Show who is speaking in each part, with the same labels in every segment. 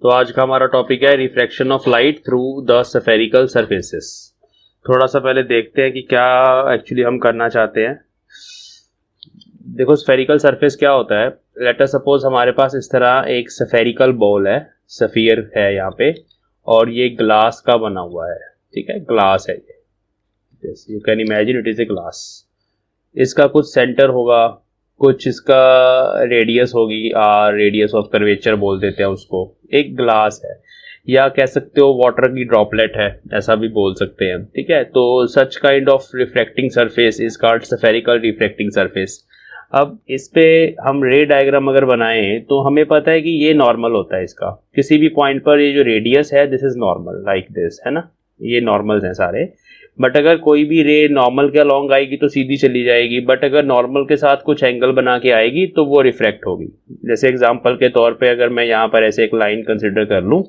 Speaker 1: तो आज का हमारा टॉपिक है refraction of light through the spherical surfaces. थोड़ा सा पहले देखते हैं कि क्या एक्चुअली हम करना चाहते हैं। देखो स्फेरिकल सरफेस क्या होता है। लेट अस सपोज हमारे पास इस तरह एक स्फेरिकल बॉल है, सफियर है यहाँ पे, और ये ग्लास का बना हुआ है। ठीक है, ग्लास है ये, you can imagine it is a glass. इसका कुछ सेंटर होगा, कुछ इसका रेडियस होगी, रेडियस ऑफ कर्वेचर बोल देते हैं उसको। एक ग्लास है, या कह सकते हो वाटर की ड्रॉपलेट है, ऐसा भी बोल सकते हैं। ठीक है, तो such kind of refracting surface is called spherical refracting surface. अब इस पे हम रे डायग्राम अगर बनाएं तो हमें पता है कि ये नॉर्मल होता है इसका, किसी भी पॉइंट पर ये जो रेडियस है this is normal like this, है ना, ये नॉर्मल्स हैं सारे। बट अगर कोई भी रे नॉर्मल के अलॉन्ग आएगी तो सीधी चली जाएगी, बट अगर नॉर्मल के साथ कुछ एंगल बना के आएगी तो वो रिफ्रैक्ट होगी। जैसे एग्जांपल के तौर पे अगर मैं यहाँ पर ऐसे एक लाइन कंसिडर कर लूं,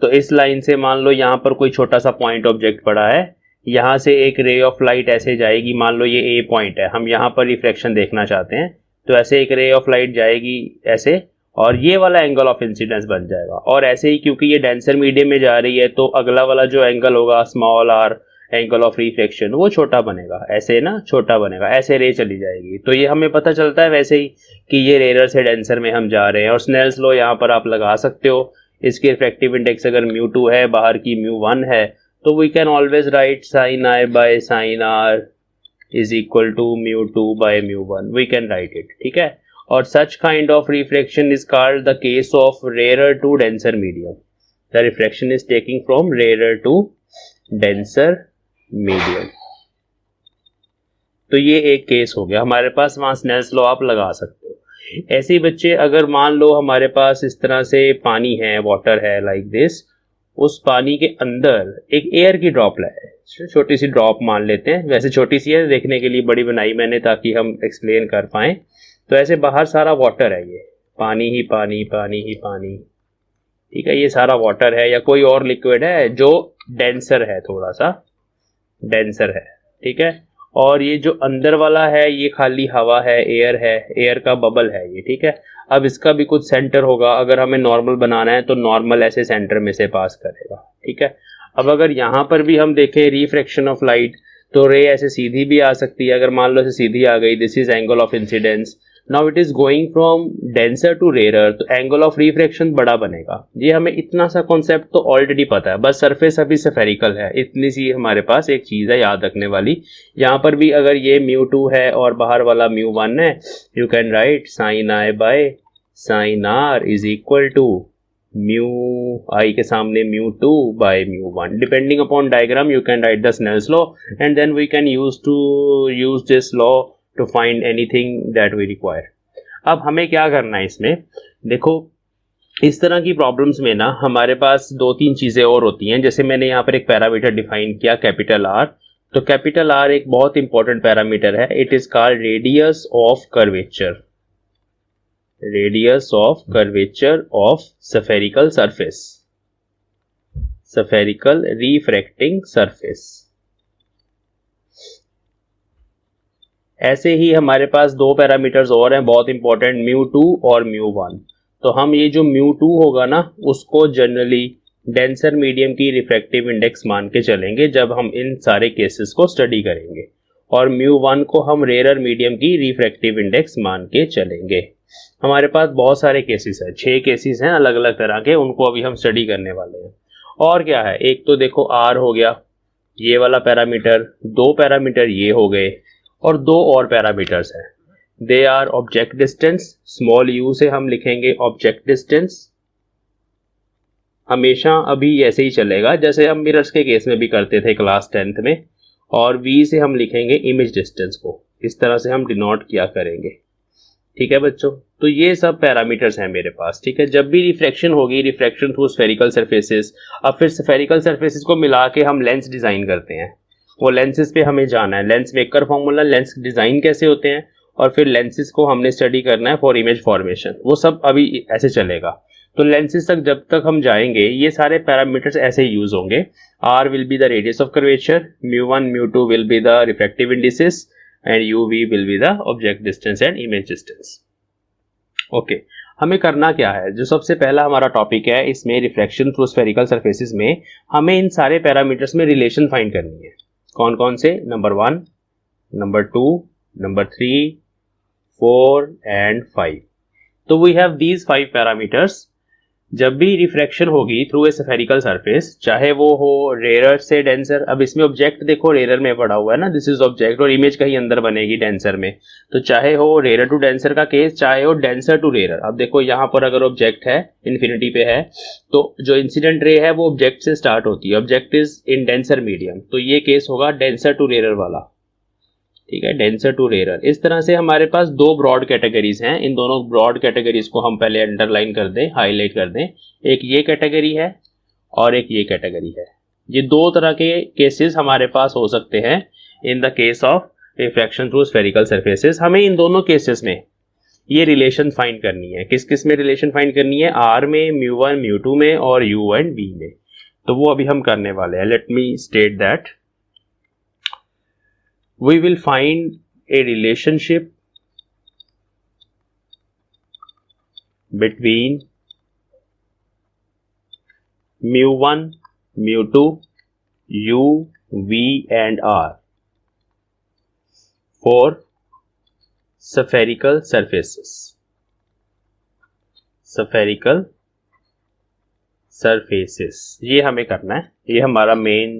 Speaker 1: तो इस लाइन से मान लो यहाँ पर कोई छोटा सा पॉइंट ऑब्जेक्ट पड़ा है, यहाँ से एक रे ऑफ लाइट ऐसे जाएगी, मान लो ये ए पॉइंट है, हम यहाँ पर रिफ्रैक्शन देखना चाहते हैं, तो ऐसे एक रे ऑफ लाइट जाएगी ऐसे, और ये वाला एंगल ऑफ इंसिडेंस बन जाएगा। और ऐसे ही क्योंकि ये डेंसर मीडियम में जा रही है तो अगला वाला जो एंगल होगा small R, angle of reflection, वो छोटा बनेगा, ऐसे ना छोटा बनेगा, ऐसे रे चली जाएगी। तो ये हमें पता चलता है वैसे ही कि ये रेयर से डेंसर में हम जा रहे हैं। और स्नेल्स लॉ यहाँ पर आप लगा सकते हो। इसकी रिफ्रैक्टिव इंडेक्स अगर μ2 है, बाहर की μ1 है, तो we can always write sine I by sine R is equal to μ2 by μ1, we can write it. ठीक है, और such kind of refraction is called the case of rarer to denser medium. The refraction is taking from rarer to denser medium. तो ये एक case हो गया हमारे पास, वहां स्नेल्स लॉ आप लगा सकते हो। ऐसे ही बच्चे अगर मान लो हमारे पास इस तरह से पानी है, वाटर है लाइक दिस, उस पानी के अंदर एक एयर की ड्रॉपलेट है, छोटी सी ड्रॉप मान लेते हैं, वैसे छोटी सी है, देखने के लिए बड़ी बनाई मैंने ताकि हम एक्सप्लेन कर पाए। तो ऐसे बाहर सारा वाटर है, ये पानी ही पानी, पानी ही पानी। ठीक है, ये सारा वाटर है या कोई और लिक्विड है जो डेंसर है, थोड़ा सा डेंसर है। ठीक है, और ये जो अंदर वाला है ये खाली हवा है, एयर है, एयर का बबल है ये। ठीक है, अब इसका भी कुछ सेंटर होगा, अगर हमें नॉर्मल बनाना है तो नॉर्मल ऐसे सेंटर में से पास करेगा। ठीक है, अब अगर यहाँ पर भी हम देखें रिफ्रैक्शन ऑफ लाइट, तो रे ऐसे सीधी भी आ सकती है। अगर मान लो ऐसे सीधी आ गई, this is angle of incidence, now it is going from denser to rare, तो एंगल ऑफ रिफ्रैक्शन बड़ा बनेगा। ये हमें इतना सा कॉन्सेप्ट तो ऑलरेडी पता है, बस सरफेस अभी स्फेरिकल है, इतनी सी हमारे पास एक चीज है याद रखने वाली। यहाँ पर भी अगर ये μ2 है और बाहर वाला μ1 है, you can write sine I by sine R is equal to mu I के सामने μ2 by μ1। Depending upon diagram you can write the Snell's law and then we can use this law to find anything that we require. अब हमें क्या करना है इसमें, देखो इस तरह की प्रॉब्लम्स में ना हमारे पास दो तीन चीजें और होती हैं। जैसे मैंने यहाँ पर एक पैरामीटर डिफाइन किया, कैपिटल आर। तो कैपिटल आर एक बहुत इंपॉर्टेंट पैरामीटर है, it is called radius of curvature, radius of curvature of spherical surface, spherical refracting surface. ऐसे ही हमारे पास दो पैरामीटर्स और हैं बहुत इंपॉर्टेंट, μ2 और μ1। तो हम ये जो μ2 होगा ना उसको जनरली डेंसर मीडियम की रिफ्रैक्टिव इंडेक्स मान के चलेंगे जब हम इन सारे केसेस को स्टडी करेंगे, और μ1 को हम रेयर मीडियम की रिफ्रैक्टिव इंडेक्स मान के चलेंगे। हमारे पास बहुत सारे केसेस हैं, 6 केसेस हैं अलग अलग तरह के, उनको अभी हम स्टडी करने वाले हैं। और क्या है, एक तो देखो आर हो गया ये वाला पैरामीटर, दो पैरामीटर ये हो गए, और दो और पैरामीटर्स हैं, they are object distance, small U से हम लिखेंगे ऑब्जेक्ट डिस्टेंस, हमेशा अभी ऐसे ही चलेगा जैसे हम मिरर्स के केस में भी करते थे क्लास 10th में, और वी से हम लिखेंगे इमेज डिस्टेंस को, इस तरह से हम डिनोट किया करेंगे। ठीक है बच्चों, तो ये सब पैरामीटर्स हैं मेरे पास। ठीक है, जब भी रिफ्रैक्शन होगी, रिफ्रैक्शन थ्रू स्फेरिकल सरफेसेस, अब फिर स्फेरिकल सरफेसेस को मिला के हम लेंस डिजाइन करते हैं, वो लेंसेज पे हमें जाना है, lens maker formula, lens design कैसे होते हैं, और फिर लेंसेज को हमने स्टडी करना है फॉर इमेज फॉर्मेशन, वो सब अभी ऐसे चलेगा। तो लेंसेज तक जब तक हम जाएंगे ये सारे पैरामीटर्स ऐसे ही यूज होंगे। R will be the radius of curvature, μ1 μ2 will be the refractive indices, and uv will be the object distance and image distance. Okay हमें करना क्या है, जो सबसे पहला हमारा टॉपिक है इसमें रिफ्लेक्शन थ्रू स्फेरिकल सरफेसेस में हमें इन सारे पैरामीटर्स में रिलेशन फाइंड करनी है। कौन कौन से? Number 1, number 2, number 3, 4 and 5। तो वी हैव दीज 5 पैरामीटर्स। जब भी रिफ्रैक्शन होगी थ्रू ए स्फेरिकल सरफेस, चाहे वो हो रेयर से डेंसर, अब इसमें ऑब्जेक्ट देखो रेयर में पड़ा हुआ है ना, दिस इज ऑब्जेक्ट, और इमेज कहीं अंदर बनेगी डेंसर में, तो चाहे हो रेयर टू डेंसर का केस, चाहे हो डेंसर टू रेयर। अब देखो यहाँ पर अगर ऑब्जेक्ट है इन्फिनिटी पे है, तो जो इंसिडेंट रे है वो ऑब्जेक्ट से स्टार्ट होती है, object is in denser medium, तो ये केस होगा डेंसर टू रेयर वाला, ठीक है, डेंसर टू रेयर। इस तरह से हमारे पास 2 ब्रॉड कैटेगरीज हैं। इन दोनों ब्रॉड कैटेगरीज को हम पहले अंडरलाइन कर दें, हाईलाइट कर दें। एक ये कैटेगरी है और एक ये कैटेगरी है। ये 2 तरह के केसेस हमारे पास हो सकते हैं इन the case of refraction through spherical surfaces. हमें इन दोनों केसेस में ये रिलेशन फाइंड करनी है। किस किस में रिलेशन फाइंड करनी है? आर में, μ1 μ2 में और u एंड v में। तो वो अभी हम करने वाले हैं। Let me state that we will find a relationship between μ1, μ2, u, v and r for spherical surfaces. Spherical surfaces ये हमें करना है, ये हमारा मेन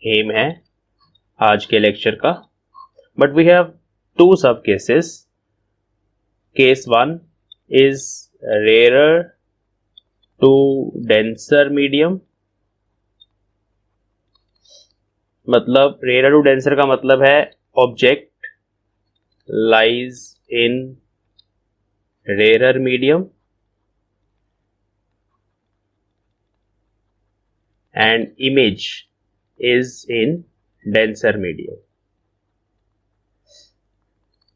Speaker 1: एम है आज के लेक्चर का। But we have 2 sub cases. Case 1 is rarer to denser medium, मतलब rarer to denser का मतलब है object lies in rarer medium and image is in denser medium।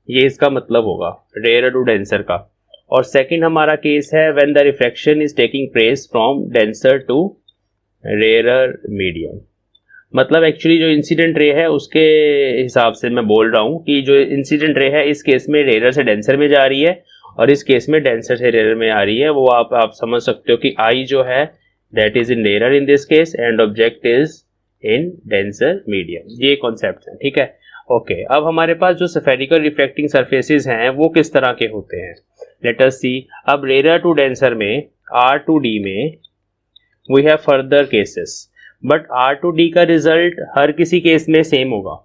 Speaker 1: ये इसका मतलब होगा रेयर टू डेंसर का। और सेकंड हमारा केस है when the refraction is taking place from denser to rare medium. मतलब एक्चुअली जो इंसिडेंट रे है उसके हिसाब से मैं बोल रहा हूँ कि जो इंसिडेंट रे है इस केस में रेयर से डेंसर में जा रही है और इस केस में डेंसर से रेयर में आ रही है। वो आप समझ सकते हो कि आई जो है that is in rare in this case and object is in denser medium. ये कॉन्सेप्ट है, ठीक है। ओके अब हमारे पास जो स्फेरिकल रिफ्लेक्टिंग सरफेसेस हैं वो किस तरह के होते हैं, लेट अस सी। अब रेयर टू डेंसर में R to D में we have further cases, but R to D का रिजल्ट हर किसी केस में सेम होगा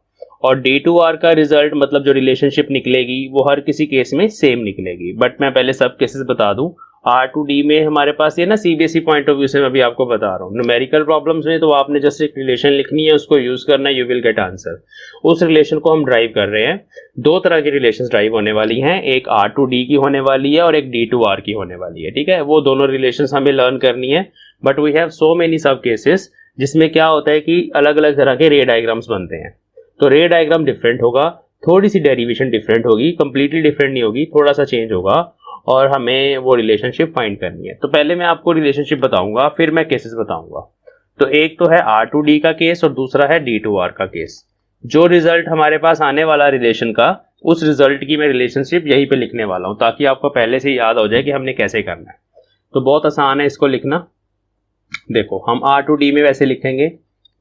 Speaker 1: और D to R का रिजल्ट मतलब जो रिलेशनशिप निकलेगी वो हर किसी केस में सेम निकलेगी। बट मैं पहले सब केसेस बता दूं। R to D में हमारे पास ये ना CBSE पॉइंट ऑफ व्यू से मैं अभी आपको बता रहा हूँ। न्यूमेरिकल प्रॉब्लम्स में तो आपने जस्ट एक रिलेशन लिखनी है, उसको यूज करना है, यू विल गेट आंसर। उस रिलेशन को हम ड्राइव कर रहे हैं। 2 तरह की रिलेशंस ड्राइव होने वाली हैं, एक R to D की होने वाली है और एक D to R की होने वाली है, ठीक है। वो दोनों रिलेशंस हमें लर्न करनी है। But we have so many sub cases जिसमें क्या होता है कि अलग अलग तरह के रे डायग्राम्स बनते हैं। तो रे डायग्राम डिफरेंट होगा, थोड़ी सी डेरिवेशन डिफरेंट होगी, कंप्लीटली डिफरेंट नहीं होगी, थोड़ा सा चेंज होगा और हमें वो रिलेशनशिप फाइंड करनी है। तो पहले मैं आपको रिलेशनशिप बताऊंगा, फिर मैं केसेस बताऊंगा। तो एक तो है R to D का केस और दूसरा है D to R का केस। जो रिजल्ट हमारे पास आने वाला रिलेशन का, उस रिजल्ट की मैं रिलेशनशिप यहीं पे लिखने वाला हूं ताकि आपको पहले से याद हो जाए कि हमने कैसे करना है। तो बहुत आसान है इसको लिखना। देखो हम R to D में वैसे लिखेंगे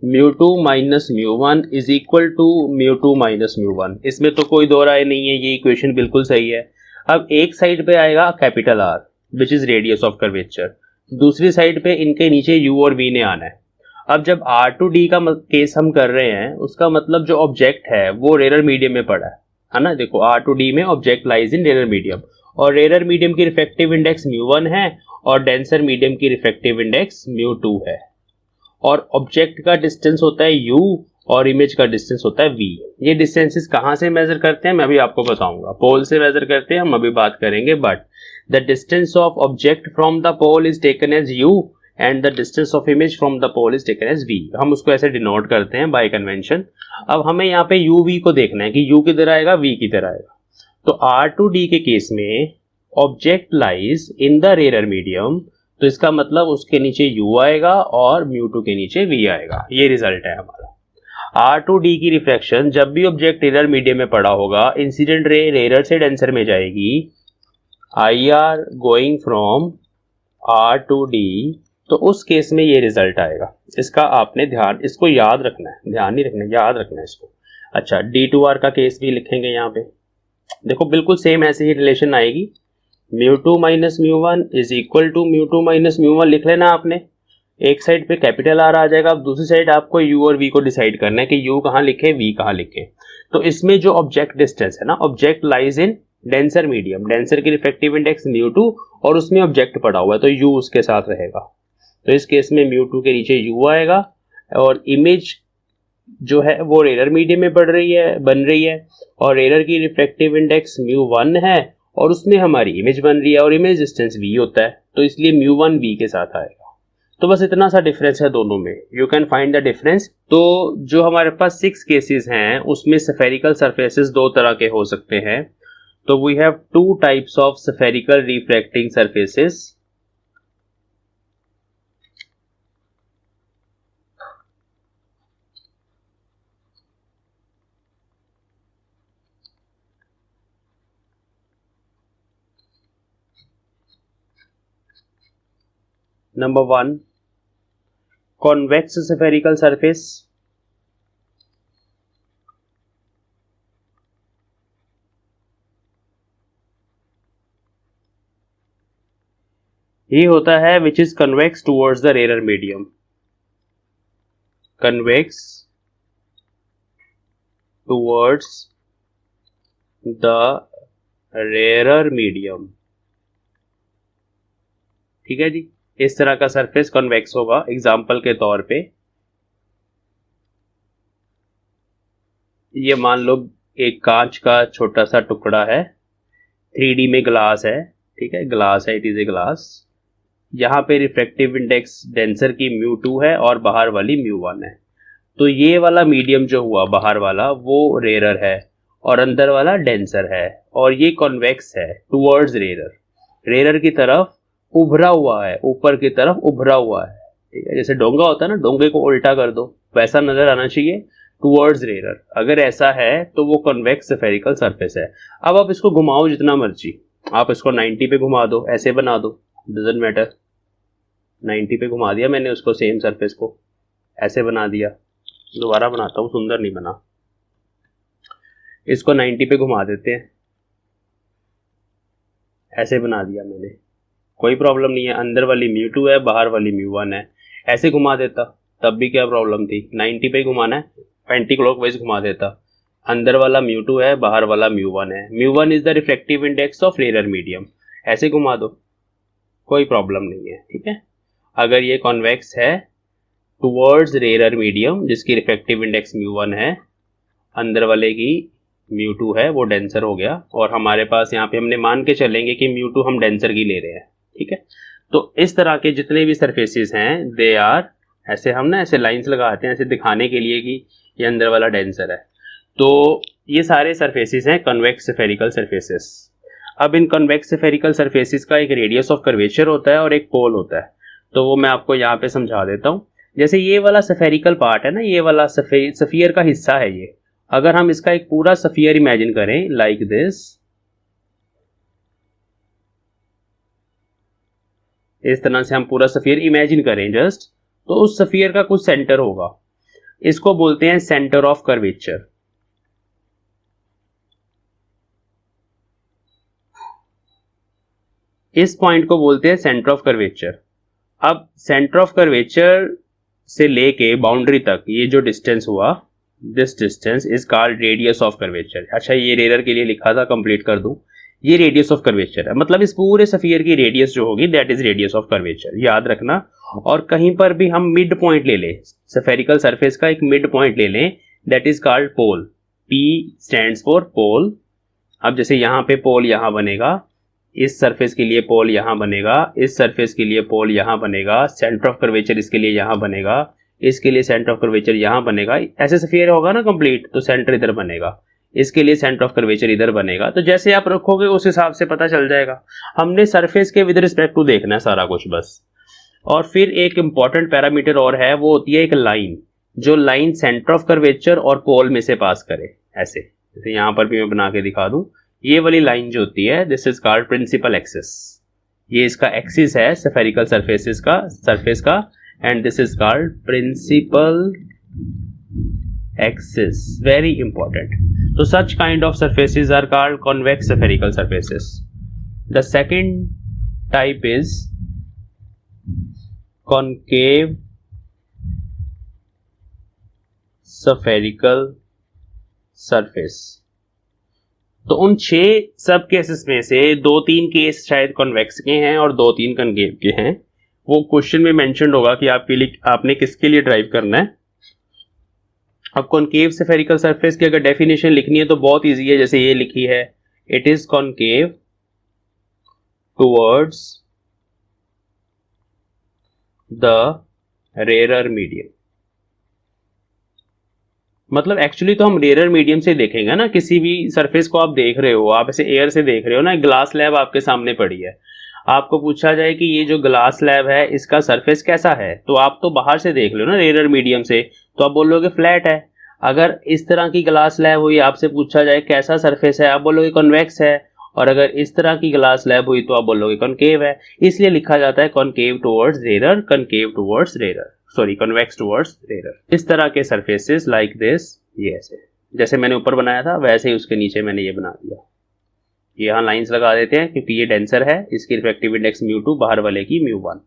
Speaker 1: μ2 minus μ1 is equal to μ2 minus μ1। इसमें तो कोई दो राय नहीं है, ये इक्वेशन बिल्कुल सही है। अब एक साइड पे आएगा capital R which is radius of curvature, दूसरी साइड पे इनके नीचे U और V ने आना है। अब जब R to D का केस हम कर रहे हैं उसका मतलब जो ऑब्जेक्ट है वो रेयर मीडियम में पड़ा है ना। देखो R to D में object lies in rare medium और रेयर मीडियम की रिफ्रैक्टिव इंडेक्स μ1 है और डेंसर मीडियम की रिफ्रैक्टिव इंडेक्स μ2 है और ऑब्जेक्ट का डिस्टेंस होता है U और इमेज का डिस्टेंस होता है V। ये डिस्टेंसेस कहां से मेजर करते हैं मैं अभी आपको बताऊंगा। पोल से मेजर करते हैं, हम अभी बात करेंगे। But the distance of object from the pole is taken as U and the distance of image from the pole is taken as V। हम उसको ऐसे डिनोट करते हैं बाय कन्वेंशन। अब हमें यहाँ पे UV को देखना है कि U किधर आएगा, V किधर आएगा। तो R to D के केस में object lies in the rare medium, तो इसका मतलब उसके नीचे U आएगा और μ2 के नीचे V आएगा। ये रिजल्ट है हमारा। R to D की रिफ्रैक्शन जब भी ऑब्जेक्ट रेयर मीडियम में पड़ा होगा, इंसिडेंट रे रेयर से डेंसर में जाएगी I are going from R to D, तो उस केस में ये रिजल्ट आएगा। इसका आपने ध्यान, इसको याद रखना है, ध्यान नहीं रखना, याद रखना है इसको। अच्छा, डी टू आर का केस भी लिखेंगे यहाँ पे। देखो बिल्कुल सेम ऐसे ही रिलेशन आएगी, mu two minus mu one is equal to mu two minus mu one लिख लेना आपने। एक साइड पे कैपिटल आर आ जाएगा, अब दूसरी साइड आपको यू और वी को डिसाइड करना है कि यू कहाँ लिखे, वी कहाँ लिखे। तो इसमें जो ऑब्जेक्ट डिस्टेंस है ना, object lies in denser medium, denser की रिफ्रैक्टिव इंडेक्स म्यू टू और उसमें ऑब्जेक्ट पड़ा हुआ है तो यू उसके साथ रहेगा। तो इस केस में म्यू टू के नीचे यू आएगा और इमेज जो है वो रेयर मीडियम में बन रही है और रेयर की रिफ्रैक्टिव इंडेक्स म्यू वन है और उसमें हमारी इमेज बन रही है और इमेज डिस्टेंस v होता है, तो इसलिए म्यू वन v के साथ आएगा। तो बस इतना सा डिफरेंस है दोनों में, you can find the difference. तो जो हमारे पास 6 केसेस हैं उसमें स्फेरिकल सरफेसेस दो तरह के हो सकते हैं। तो we have 2 types of spherical refracting surfaces. Number 1, convex spherical surface। ये होता है which is convex towards the rarer medium, convex towards the rarer medium। ठीक है जी, इस तरह का सरफेस कन्वेक्स होगा। एग्जाम्पल के तौर पे ये मान लो एक कांच का छोटा सा टुकड़ा है, 3D में ग्लास है, ठीक है, ग्लास है, इट इज ए ग्लास। यहाँ पे रिफ्रैक्टिव इंडेक्स डेंसर की म्यू टू है और बाहर वाली म्यू वन है। तो ये वाला मीडियम जो हुआ बाहर वाला वो रेयर है और अंदर वाला डेंसर है और ये कॉन्वेक्स है टुवर्ड्स रेयर, रेयर की तरफ उभरा हुआ है, ऊपर की तरफ उभरा हुआ है। ठीक है, जैसे डोंगा होता है ना, डोंगे को उल्टा कर दो वैसा नजर आना चाहिए टुवर्ड्स रेयर। अगर ऐसा है तो वो कॉन्वेक्स स्फेरिकल सरफेस है। अब आप इसको घुमाओ जितना मर्जी, आप इसको 90 पे घुमा दो, ऐसे बना दो, डजंट मैटर। 90 पे घुमा दिया मैंने उसको, सेम सरफेस को ऐसे बना दिया। दोबारा बनाता हूँ, सुंदर नहीं बना। इसको 90 पे घुमा देते हैं, ऐसे बना दिया मैंने, कोई प्रॉब्लम नहीं है। अंदर वाली म्यू टू है, बाहर वाली म्यू वन है। ऐसे घुमा देता तब भी क्या प्रॉब्लम थी, 90 पे घुमाना है, एंटी क्लॉकवाइज घुमा देता। अंदर वाला म्यू टू है, बाहर वाला म्यू वन है। Mu one is the reflective index of rare medium, ऐसे घुमा दो, कोई प्रॉब्लम नहीं है। ठीक है, अगर ये कॉन्वेक्स है टुवर्ड्स रेयर मीडियम जिसकी रिफ्लेक्टिव इंडेक्स म्यू वन है, अंदर वाले की म्यू टू है, वो डेंसर हो गया और हमारे पास यहाँ पे हमने मान के चलेंगे कि म्यू टू हम डेंसर की ले रहे हैं। ठीक है, तो इस तरह के जितने भी सरफेसेस हैं दे आर, ऐसे हम ना ऐसे लाइंस लगाते हैं ऐसे दिखाने के लिए कि ये अंदर वाला डेंसर है। तो ये सारे सरफेसेस हैं कन्वेक्स स्फेरिकल सरफेसेस। अब इन कन्वेक्स स्फेरिकल सरफेसेस का एक रेडियस ऑफ कर्वेचर होता है और एक पोल होता है, तो वो मैं आपको यहाँ पे समझा देता हूँ। जैसे ये वाला स्फेरिकल पार्ट है ना, ये वाला सफियर का हिस्सा है ये। अगर हम इसका एक पूरा सफियर इमेजिन करें लाइक दिस, इस तरह से हम पूरा सफियर इमेजिन करें जस्ट, तो उस सफियर का कुछ सेंटर होगा, इसको बोलते हैं सेंटर ऑफ कर्वेचर। इस पॉइंट को बोलते हैं सेंटर ऑफ कर्वेचर। अब सेंटर ऑफ कर्वेचर से लेके बाउंड्री तक ये जो डिस्टेंस हुआ, this distance is called radius of curvature. अच्छा, ये रेडियर के लिए लिखा था, कंप्लीट कर दूं, ये रेडियस ऑफ कर्वेचर है, मतलब इस पूरे सफियर की रेडियस जो होगी that is radius of curvature, याद रखना। और कहीं पर भी हम मिड पॉइंट ले लें, स्फेरिकल सरफेस का एक मिड पॉइंट ले लें, that is called pole. P stands for pole. अब जैसे यहाँ पे पोल यहाँ बनेगा, इस सरफेस के लिए पोल यहाँ बनेगा, इस सरफेस के लिए पोल यहाँ बनेगा, सेंटर ऑफ कर्वेचर इसके लिए यहाँ बनेगा, इसके लिए सेंटर ऑफ कर्वेचर यहाँ बनेगा। ऐसे सफियर होगा ना कंप्लीट, तो सेंटर इधर बनेगा, इसके लिए सेंटर ऑफ कर्वेचर इधर बनेगा। तो जैसे आप रखोगे उस हिसाब से पता चल जाएगा। हमने सरफेस के विद रिस्पेक्ट टू देखना है सारा कुछ बस। और फिर एक इंपॉर्टेंट पैरामीटर और है, वो होती है एक लाइन, जो लाइन सेंटर ऑफ कर्वेचर और पोल में से पास करे। ऐसे जैसे यहाँ पर भी मैं बना के दिखा दूं, ये वाली लाइन जो होती है this is called principal axis, ये इसका एक्सिस है स्फेरिकल सरफेस का and this is called principal axis, very important. So such kind of surfaces are called convex spherical surfaces. The second type is concave spherical surface. तो उन 6 सब cases में से 2-3 case शायद कॉन्वेक्स के हैं और 2-3 कनकेव के हैं. वो क्वेश्चन में मेंशन्ड होगा कि आपके लिए आपने किसके लिए ड्राइव करना है. अब कॉनकेव स्फेरिकल सरफेस की अगर डेफिनेशन लिखनी है तो बहुत इजी है, जैसे ये लिखी है, it is concave towards the rare medium. मतलब एक्चुअली तो हम रेयर मीडियम से देखेंगे ना, किसी भी सरफेस को आप देख रहे हो, आप ऐसे एयर से देख रहे हो ना, ग्लास स्लैब आपके सामने पड़ी है, आपको पूछा जाए कि ये जो ग्लास स्लैब है इसका सरफेस कैसा है, तो आप तो बाहर से देख लो ना रेयर मीडियम से, तो आप बोलोगे फ्लैट है. अगर इस तरह की ग्लास स्लैब हुई, आपसे पूछा जाए कैसा सरफेस है, आप बोलोगे कॉन्वेक्स है. और अगर इस तरह की ग्लास स्लैब हुई तो आप बोलोगे कॉनकेव है. इसलिए लिखा जाता है concave towards rare, concave towards rare, sorry convex towards rare. इस तरह के सरफेसेस लाइक दिस, ये ऐसे जैसे मैंने ऊपर बनाया था वैसे ही उसके नीचे मैंने ये बना दिया. यहाँ लाइंस लगा देते हैं क्योंकि ये डेंसर है, इसकी रिफ्रैक्टिव इंडेक्स μ2, बाहर वाले की μ1.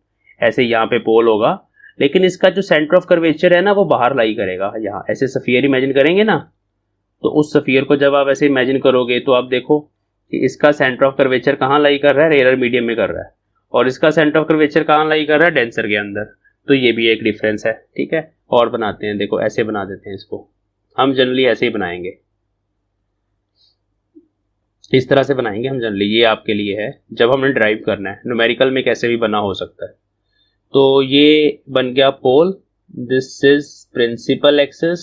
Speaker 1: ऐसे यहाँ पे पोल होगा, लेकिन इसका जो सेंटर ऑफ कर्वेचर है ना वो बाहर लाई करेगा. यहाँ ऐसे सफियर इमेजिन करेंगे ना, तो उस सफियर को जब आप ऐसे इमेजिन करोगे तो आप देखो कि इसका सेंटर ऑफ कर्वेचर कहाँ लाई कर रहा है, रेयर मीडियम में कर रहा है, और इसका सेंटर ऑफ कर्वेचर कहाँ लाई कर रहा है, डेंसर के अंदर. तो ये भी एक डिफरेंस है. ठीक है, और बनाते हैं, देखो ऐसे बना देते हैं इसको, हम जनरली ऐसे ही बनाएंगे, इस तरह से बनाएंगे हम जनरली. ये आपके लिए है जब हमें ड्राइव करना है, न्यूमेरिकल में कैसे भी बना हो सकता है. तो ये बन गया pole, this is principal axis,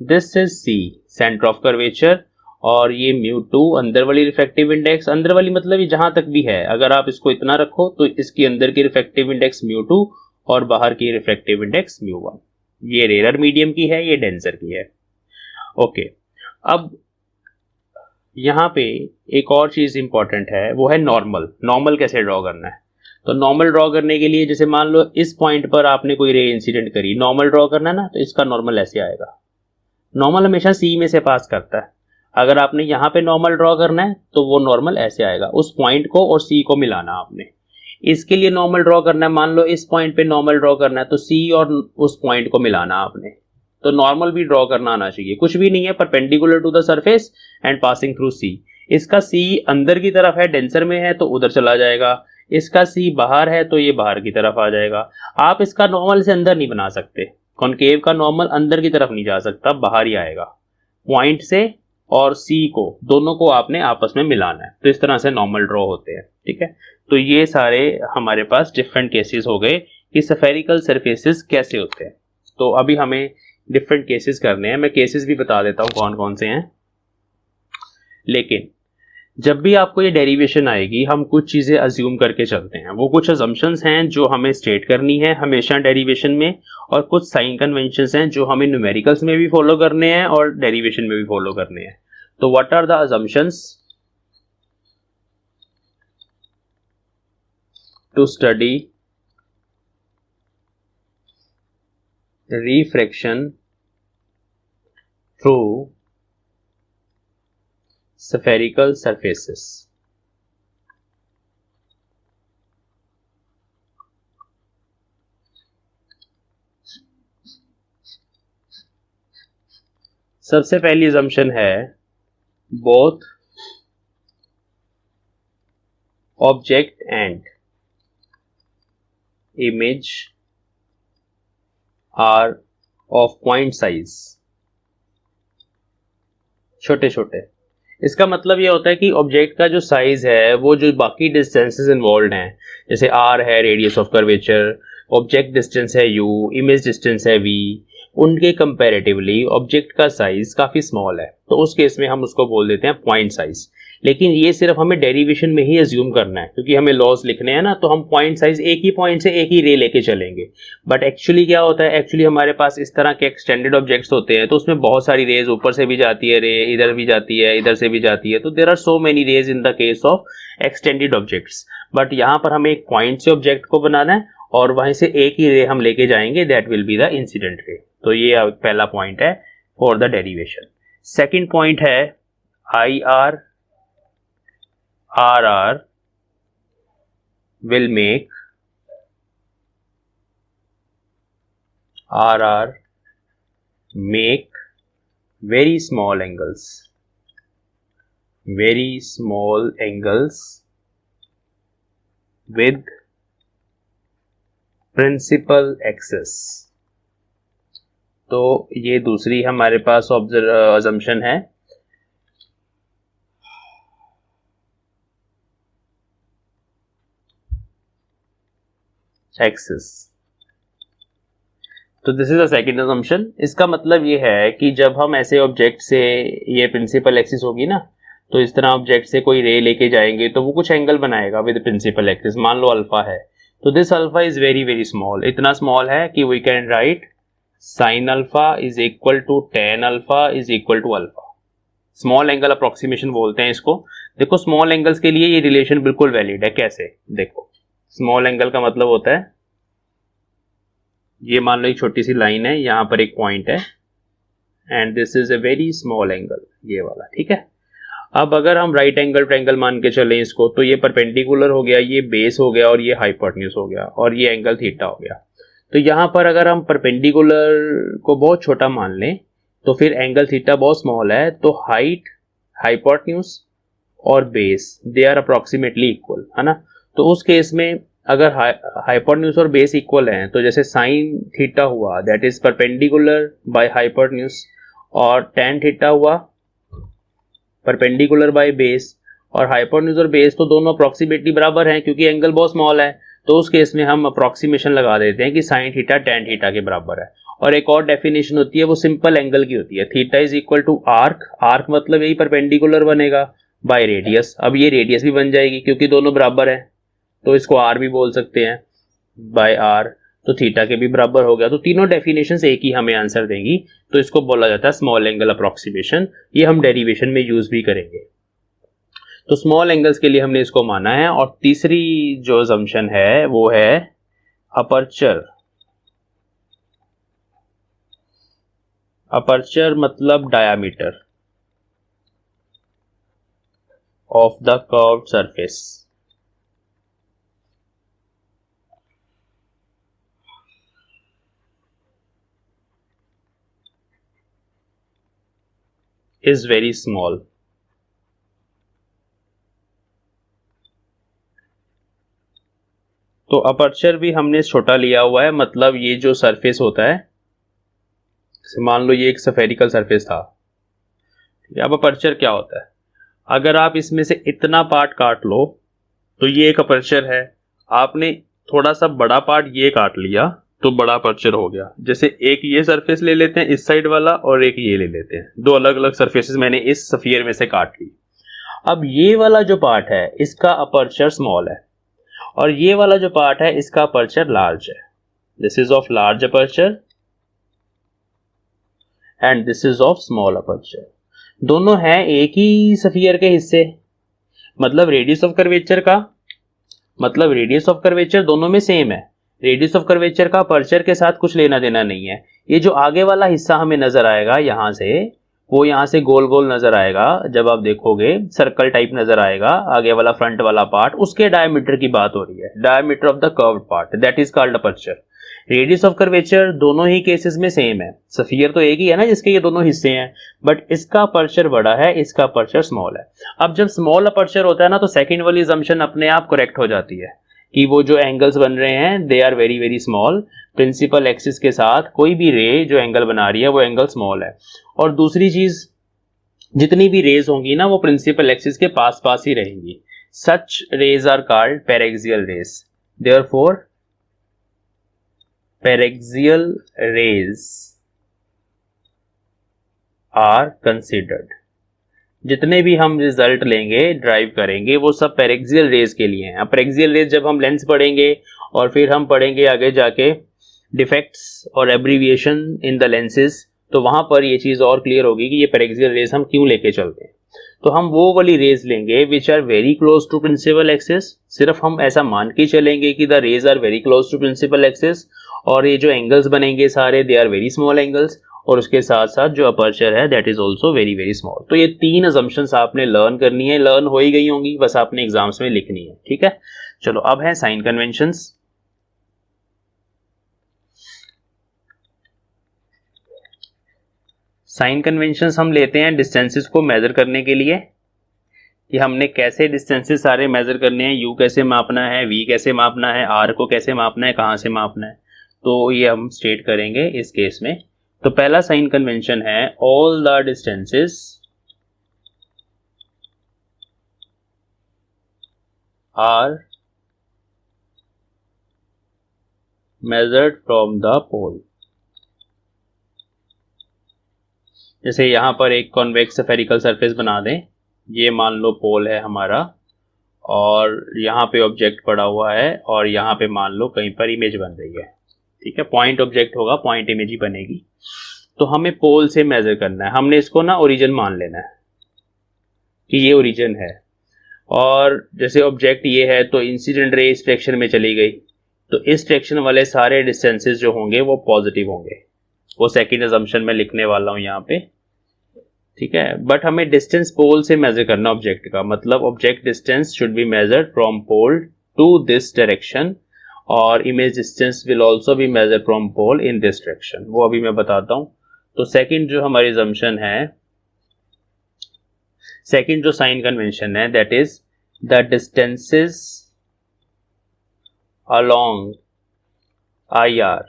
Speaker 1: this is C centre of curvature, और ये μ2 अंदर वाली रिफ्रैक्टिव इंडेक्स. अंदर वाली मतलब ये जहां तक भी है, अगर आप इसको इतना रखो तो इसकी अंदर की रिफ्रैक्टिव इंडेक्स μ2 और बाहर की रिफ्रैक्टिव इंडेक्स μ1. ये रेयर मीडियम की है, ये डेंसर की है. ओके, अब यहाँ पे एक और चीज इंपॉर्टेंट है, वो है नॉर्मल. नॉर्मल कैसे ड्रॉ करना है, तो नॉर्मल ड्रॉ करने के लिए जैसे मान लो इस पॉइंट पर आपने कोई रे इंसिडेंट करी, नॉर्मल ड्रॉ करना है ना, तो इसका नॉर्मल ऐसे आएगा. नॉर्मल हमेशा सी में से पास करता है. अगर आपने यहाँ पे नॉर्मल ड्रॉ करना है तो वो नॉर्मल ऐसे आएगा, उस पॉइंट को और सी को मिलाना आपने. इसके लिए नॉर्मल ड्रॉ करना है, मान लो इस पॉइंट पे नॉर्मल ड्रॉ करना है तो सी और उस पॉइंट को मिलाना आपने. तो नॉर्मल भी ड्रॉ करना आना चाहिए, कुछ भी नहीं है, perpendicular to the surface and passing through C. इसका सी अंदर की तरफ है, डेंसर में है तो उधर चला जाएगा. इसका सी बाहर है तो ये बाहर की तरफ आ जाएगा. आप इसका नॉर्मल से अंदर नहीं बना सकते, कॉनकेव का नॉर्मल अंदर की तरफ नहीं जा सकता, बाहर ही आएगा. पॉइंट से और सी को दोनों को आपने आपस में मिलाना है. तो इस तरह से नॉर्मल ड्रॉ होते हैं. ठीक है, तो ये सारे हमारे पास डिफरेंट केसेस हो गए कि स्फेरिकल सरफेसेस कैसे होते हैं. तो अभी हमें डिफरेंट केसेस करने हैं, मैं केसेस भी बता देता हूं कौन कौन से हैं. लेकिन जब भी आपको ये डेरिवेशन आएगी हम कुछ चीजें अज्यूम करके चलते हैं. वो कुछ अजम्पशंस हैं जो हमें स्टेट करनी है हमेशा डेरिवेशन में, और कुछ साइन कन्वेंशंस हैं जो हमें न्यूमेरिकल्स में भी फॉलो करने हैं और डेरिवेशन में भी फॉलो करने हैं. तो what are the assumptions to study refraction through spherical surfaces. सबसे पहली assumption है both object and image are of point size. छोटे छोटे, इसका मतलब ये होता है कि ऑब्जेक्ट का जो साइज है वो जो बाकी डिस्टेंसेस इन्वॉल्व हैं, जैसे r है radius of curvature, object distance है u, इमेज डिस्टेंस है v, उनके कंपैरेटिवली ऑब्जेक्ट का साइज काफी स्मॉल है, तो उस केस में हम उसको बोल देते हैं पॉइंट साइज। लेकिन ये सिर्फ हमें डेरिवेशन में ही अज्यूम करना है, क्योंकि हमें लॉस लिखने हैं ना, तो हम पॉइंट साइज एक ही पॉइंट से एक ही रे लेके चलेंगे। बट एक्चुअली क्या होता है, एक्चुअली हमारे पास इस तरह के एक्सटेंडेड ऑब्जेक्ट्स होते हैं, तो उसमें बहुत सारी रेज, ऊपर से भी जाती है रे, इधर भी जाती है, इधर से भी जाती है, तो there are so many rays in the case of extended objects. But यहाँ पर हमें एक पॉइंट से ऑब्जेक्ट को बनाना है और वहीं से एक ही रे हम लेके जाएंगे, that will be the incident ray. तो ये पहला पॉइंट है for the derivation. Second point है I R RR will make very small angles with principal axis। तो ये दूसरी हमारे पास assumption है। एक्सिस। तो this is the second assumption। इसका मतलब ये है कि जब हम ऐसे ऑब्जेक्ट से, ये प्रिंसिपल एक्सिस होगी ना, तो इस तरह ऑब्जेक्ट से कोई रे लेके जाएंगे तो वो कुछ एंगल बनाएगा विद प्रिंसिपल एक्सिस। मान लो अल्फा है, तो this alpha is very very small, इतना स्मॉल है कि we can write sine alpha is equal to tan alpha is equal to alpha. Small angle approximation बोलते हैं इसको। देखो स्मॉल एंगल्स के लिए ये रिलेशन बिल्कुल वैलिड है। कैसे? देखो स्मॉल एंगल का मतलब होता है, ये मान लो एक छोटी सी लाइन है, यहां पर एक पॉइंट है and this is a very small angle, ये वाला, ठीक है। अब अगर हम राइट एंगल ट्रायंगल मान के चलें इसको, तो ये परपेंडिकुलर हो गया, ये बेस हो गया और ये हाइपोटेन्यूज हो गया और ये एंगल थीटा हो गया। तो यहां पर अगर हम परपेंडिकुलर को बहुत छोटा मान लें तो फिर एंगल थीटा बहुत स्मॉल है, तो हाइट, हाइपोटेन्यूज और base they are approximately equal, है ना। तो उस केस में अगर हाइपोटेन्यूज और बेस इक्वल हैं, तो जैसे साइन थीटा हुआ that is perpendicular by hypotenuse, और टेन थीटा हुआ परपेंडिकुलर बाय बेस, और हाइपोटेन्यूज और बेस तो दोनों अप्रोक्सीमेटली बराबर हैं क्योंकि एंगल बहुत स्मॉल है। तो उस केस में हम अप्रोक्सीमेशन लगा देते हैं कि साइन थीटा टेन थीटा के बराबर है। और एक और डेफिनेशन होती है, वो सिंपल एंगल की होती है, theta is equal to arc, arc मतलब यही परपेंडिकुलर बनेगा बाय रेडियस। अब ये रेडियस भी बन जाएगी क्योंकि दोनों बराबर है, तो इसको आर भी बोल सकते हैं बाय आर, तो थीटा के भी बराबर हो गया। तो तीनों डेफिनेशंस एक ही हमें आंसर देंगी, तो इसको बोला जाता है स्मॉल एंगल अप्रोक्सीमेशन। ये हम डेरिवेशन में यूज भी करेंगे। तो स्मॉल एंगल्स के लिए हमने इसको माना है। और तीसरी जो असम्पशन है वो है अपर्चर। अपर्चर मतलब diameter of the curved surface. is very small। तो अपर्चर भी हमने छोटा लिया हुआ है, मतलब ये जो सरफेस होता है, मान लो ये एक स्फेरिकल सरफेस था। अब अपर्चर क्या होता है, अगर आप इसमें से इतना पार्ट काट लो तो ये एक अपर्चर है। आपने थोड़ा सा बड़ा पार्ट ये काट लिया तो बड़ा अपर्चर हो गया। जैसे एक ये सरफेस ले लेते हैं इस साइड वाला और एक ये ले लेते हैं, दो अलग अलग सरफेसेस मैंने इस स्फीयर में से काट ली। अब ये वाला जो पार्ट है इसका अपर्चर स्मॉल है और ये वाला जो पार्ट है इसका अपर्चर लार्ज है। This is of large aperture and this is of small aperture. दोनों हैं एक ही स्फीयर के हिस्से, मतलब रेडियस ऑफ कर्वेचर दोनों में सेम है। रेडियस ऑफ कर्वेचर का अपर्चर के साथ कुछ लेना देना नहीं है। ये जो आगे वाला हिस्सा हमें नजर आएगा यहां से, वो यहां से गोल गोल नजर आएगा, जब आप देखोगे सर्कल टाइप नजर आएगा आगे वाला फ्रंट वाला पार्ट, उसके डायमीटर की बात हो रही है, diameter of the curved part, that is called aperture. Radius of curvature दोनों ही केसेस में सेम है, स्फीयर तो एक ही है ना जिसके ये दोनों हिस्से हैं, बट इसका अपर्चर बड़ा है, इसका अपर्चर स्मॉल है। अब जब स्मॉल अपर्चर होता है ना, तो सेकंड वाली असम्पशन अपने आप करेक्ट हो जाती है कि वो जो एंगल्स बन रहे हैं they are very very small. Principal axis के साथ कोई भी रे जो एंगल बना रही है वो एंगल स्मॉल है। और दूसरी चीज, जितनी भी रेज होंगी ना वो प्रिंसिपल एक्सिस के पास पास ही रहेंगी। Such rays are called paraxial rays. Therefore paraxial rays are considered. जितने भी हम रिजल्ट लेंगे ड्राइव करेंगे वो सब पैरेक्सियल रेज के लिए हैं। अब पैरेक्सियल रेज जब हम लेंस पढ़ेंगे और फिर हम पढ़ेंगे आगे जाके डिफेक्ट्स और एब्रीविएशन इन द लेंसेज, तो वहां पर ये चीज और क्लियर होगी कि ये पैरेक्सियल रेज हम क्यों लेके चलते हैं। तो हम वो वाली रेज लेंगे which are very close to principal axis. सिर्फ हम ऐसा मान के चलेंगे कि the rays are very close to principal axis, और ये जो एंगल्स बनेंगे सारे they are very small angles, और उसके साथ साथ जो अपर्चर है that is also very very small. तो ये तीन अजम्पशंस आपने लर्न करनी है, लर्न हो ही गई होंगी, बस आपने एग्जाम्स में लिखनी है। ठीक है, चलो अब है साइन कन्वेंशंस। साइन कन्वेंशंस हम लेते हैं डिस्टेंसेस को मेजर करने के लिए कि हमने कैसे डिस्टेंसेस सारे मेजर करने हैं, यू कैसे मापना है, वी कैसे मापना है, आर को कैसे मापना है, कहां से मापना है। तो ये हम स्टेट करेंगे इस केस में। तो पहला साइन कन्वेंशन है all the distances are measured from the pole. जैसे यहां पर एक कॉन्वेक्स स्फेरिकल सरफेस बना दें, ये मान लो पोल है हमारा, और यहाँ पे ऑब्जेक्ट पड़ा हुआ है, और यहाँ पे मान लो कहीं पर इमेज बन रही है। ठीक है, पॉइंट ऑब्जेक्ट होगा, पॉइंट इमेज ही बनेगी। तो हमें पोल से मेजर करना है, हमने इसको ना ओरिजिन मान लेना है कि ये ओरिजिन है, और जैसे ऑब्जेक्ट ये है तो इंसिडेंट रे इस डायरेक्शन में चली गई, तो इस डायरेक्शन वाले सारे डिस्टेंसेस जो होंगे वो पॉजिटिव होंगे। वो सेकंड अजम्पशन में लिखने वाला हूं यहाँ पे। ठीक है, बट हमें डिस्टेंस पोल से मेजर करना ऑब्जेक्ट का, मतलब object distance should be measured from pole to this direction, और image distance will also be measured from pole in this direction. वो अभी मैं बताता हूं। तो सेकंड जो हमारी अजम्पशन है, सेकंड जो साइन कन्वेंशन है that is the distances along IR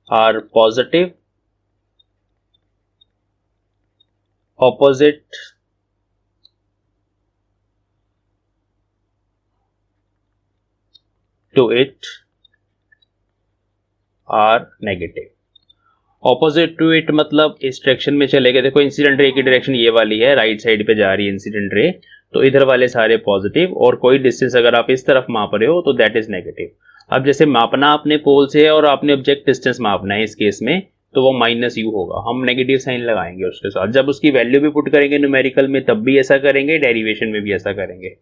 Speaker 1: are positive opposite to it are negative। Opposite to it मतलब इस डायरेक्शन में चले गए, देखो इंसिडेंट रे की डायरेक्शन ये वाली है, राइट साइड पे जा रही है इंसिडेंट रे, तो इधर वाले सारे पॉजिटिव, और कोई डिस्टेंस अगर आप इस तरफ माप रहे हो तो दैट इज नेगेटिव। अब जैसे मापना आपने पोल से है और आपने ऑब्जेक्ट डिस्टेंस मापना है इस केस में, तो वो माइनस यू होगा, हम नेगेटिव साइन लगाएंगे उसके साथ। जब उसकी वैल्यू भी पुट करेंगे न्यूमेरिकल में तब भी ऐसा करेंगे, डेरिवेशन में भी ऐसा करेंगे।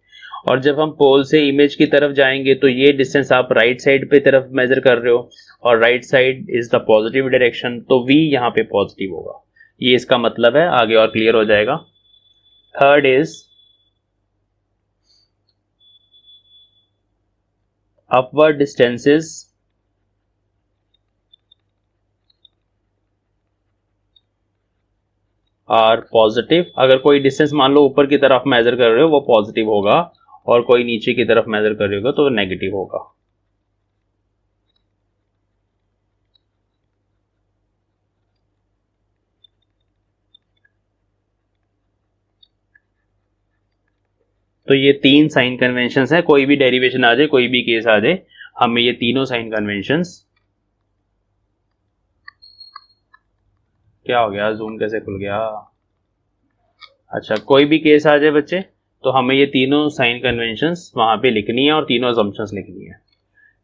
Speaker 1: और जब हम पोल से इमेज की तरफ जाएंगे तो ये डिस्टेंस आप राइट साइड पे तरफ मेजर कर रहे हो, और right side is the positive direction, तो v यहाँ पे पॉजिटिव होगा। ये इसका मतलब है, आगे और क्लियर हो जाएगा। Third is upward distances are positive. अगर कोई डिस्टेंस मान लो ऊपर की तरफ मेजर कर रहे हो वो पॉजिटिव होगा, और कोई नीचे की तरफ मेजर कर रहे हो तो नेगेटिव होगा। तो ये तीन साइन कन्वेंशंस हैं, कोई भी डेरिवेशन आ जाए, कोई भी केस आ जाए, हमें ये तीनों साइन कन्वेंशंस, क्या हो गया, जूम कैसे खुल गया, अच्छा कोई भी केस आ जाए बच्चे, तो हमें ये तीनों साइन कन्वेंशंस वहां पे लिखनी है और तीनों असम्पशंस लिखनी है।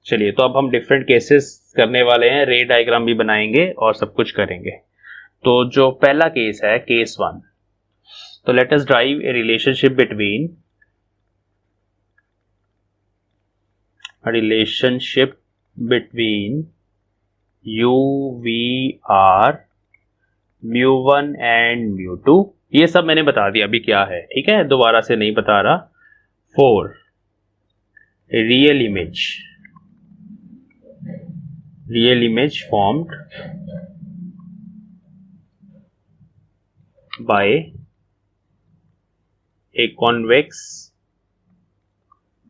Speaker 1: चलिए, तो अब हम डिफरेंट केसेस करने वाले हैं, रे डायग्राम भी बनाएंगे और सब कुछ करेंगे। तो जो पहला केस है, केस 1, तो let us drive A relationship between u v r mu1 and mu2। ये सब मैंने बता दिया अभी क्या है, ठीक है, दोबारा से नहीं बता रहा। For real image formed by a convex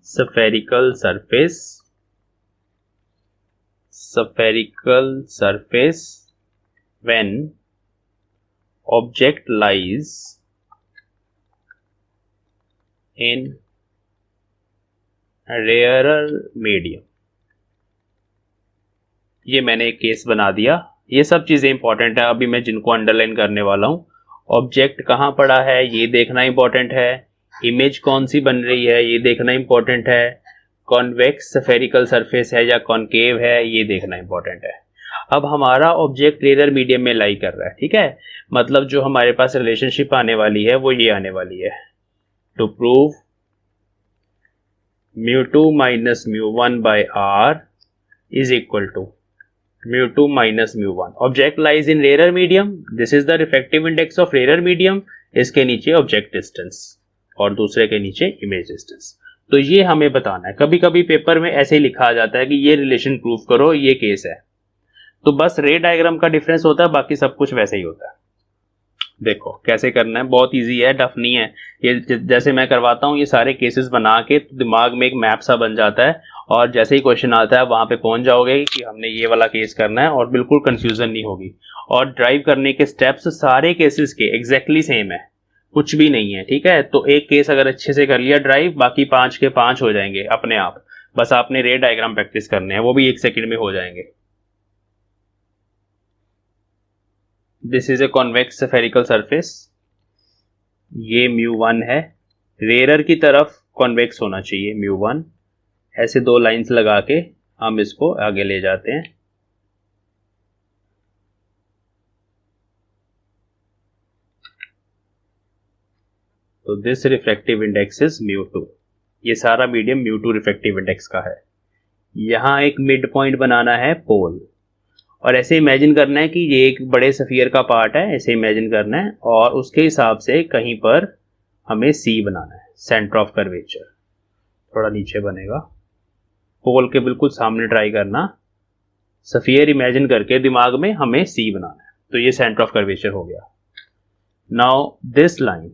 Speaker 1: spherical surface when object lies in rarer medium। ये मैंने एक केस बना दिया, ये सब चीजें इंपॉर्टेंट है अभी मैं जिनको अंडरलाइन करने वाला हूँ। ऑब्जेक्ट कहाँ पड़ा है ये देखना इंपॉर्टेंट है, इमेज कौन सी बन रही है ये देखना इंपॉर्टेंट है, कॉन्वेक्स स्फेरिकल सरफेस है या कॉनकेव है ये देखना इंपॉर्टेंट है। अब हमारा ऑब्जेक्ट रेयर मीडियम में लाई कर रहा है, ठीक है, मतलब जो हमारे पास रिलेशनशिप आने वाली है वो ये आने वाली है, to prove mu2 minus mu1 by r is equal to mu2 minus mu1. Object lies in rarer medium. This is the refractive index of rarer medium. इसके नीचे ऑब्जेक्ट डिस्टेंस और दूसरे के नीचे इमेज डिस्टेंस। तो ये हमें बताना है। कभी कभी पेपर में ऐसे ही लिखा जाता है कि ये रिलेशन प्रूव करो, ये केस है, तो बस रे डायग्राम का डिफरेंस होता है, बाकी सब कुछ वैसे ही होता है। देखो कैसे करना है, बहुत इजी है, टफ नहीं है। ये जैसे मैं करवाता हूँ ये सारे केसेस बना के तो दिमाग में एक मैप सा बन जाता है, और जैसे ही क्वेश्चन आता है वहां पे पहुंच जाओगे कि हमने ये वाला केस करना है और बिल्कुल कंफ्यूजन नहीं होगी। और ड्राइव करने के स्टेप्स सारे केसेस के एग्जैक्टली सेम है, कुछ भी नहीं है, ठीक है। तो एक केस अगर अच्छे से कर लिया ड्राइव, बाकी 5 के 5 हो जाएंगे अपने आप। बस आपने रे डायग्राम प्रैक्टिस करने हैं, वो भी 1 सेकंड में हो जाएंगे। This is a convex spherical surface, ये mu1 है, रेयर की तरफ कॉन्वेक्स होना चाहिए mu1। ऐसे 2 लाइंस लगा के हम इसको आगे ले जाते हैं। तो this refractive index is mu2, ये सारा मीडियम mu2 रिफ्रैक्टिव इंडेक्स का है। यहां एक मिड पॉइंट बनाना है पोल, और ऐसे इमेजिन करना है कि ये एक बड़े सफियर का पार्ट है, ऐसे इमेजिन करना है, और उसके हिसाब से कहीं पर हमें सी बनाना है, सेंटर ऑफ कर्वेचर। थोड़ा नीचे बनेगा, पोल के बिल्कुल सामने ट्राई करना, सफियर इमेजिन करके दिमाग में हमें सी बनाना है। तो ये सेंटर ऑफ कर्वेचर हो गया। Now this line,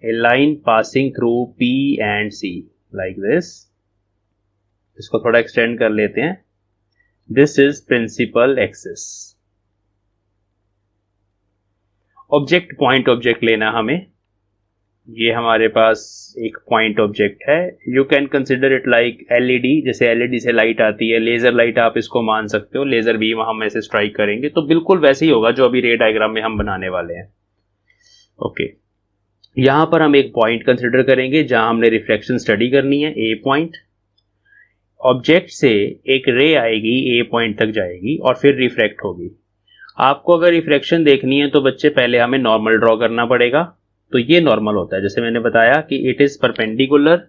Speaker 1: a line passing through P and C like this, इसको थोड़ा एक्सटेंड कर लेते हैं। This is principal axis. Object point object लेना हमें, ये हमारे पास एक पॉइंट ऑब्जेक्ट है। You can consider it like LED, जैसे एलईडी से लाइट आती है, लेजर लाइट आप इसको मान सकते हो, लेजर बीम हम ऐसे स्ट्राइक करेंगे तो बिल्कुल वैसे ही होगा जो अभी रे डायग्राम में हम बनाने वाले हैं। ओके, यहां पर हम एक पॉइंट कंसिडर करेंगे जहां हमने रिफ्लेक्शन स्टडी करनी है, ए पॉइंट। ऑब्जेक्ट से एक रे आएगी, ए पॉइंट तक जाएगी और फिर रिफ्रैक्ट होगी। आपको अगर रिफ्रैक्शन देखनी है तो बच्चे पहले हमें नॉर्मल ड्रॉ करना पड़ेगा। तो ये नॉर्मल होता है, जैसे मैंने बताया कि इट इज परपेंडिकुलर,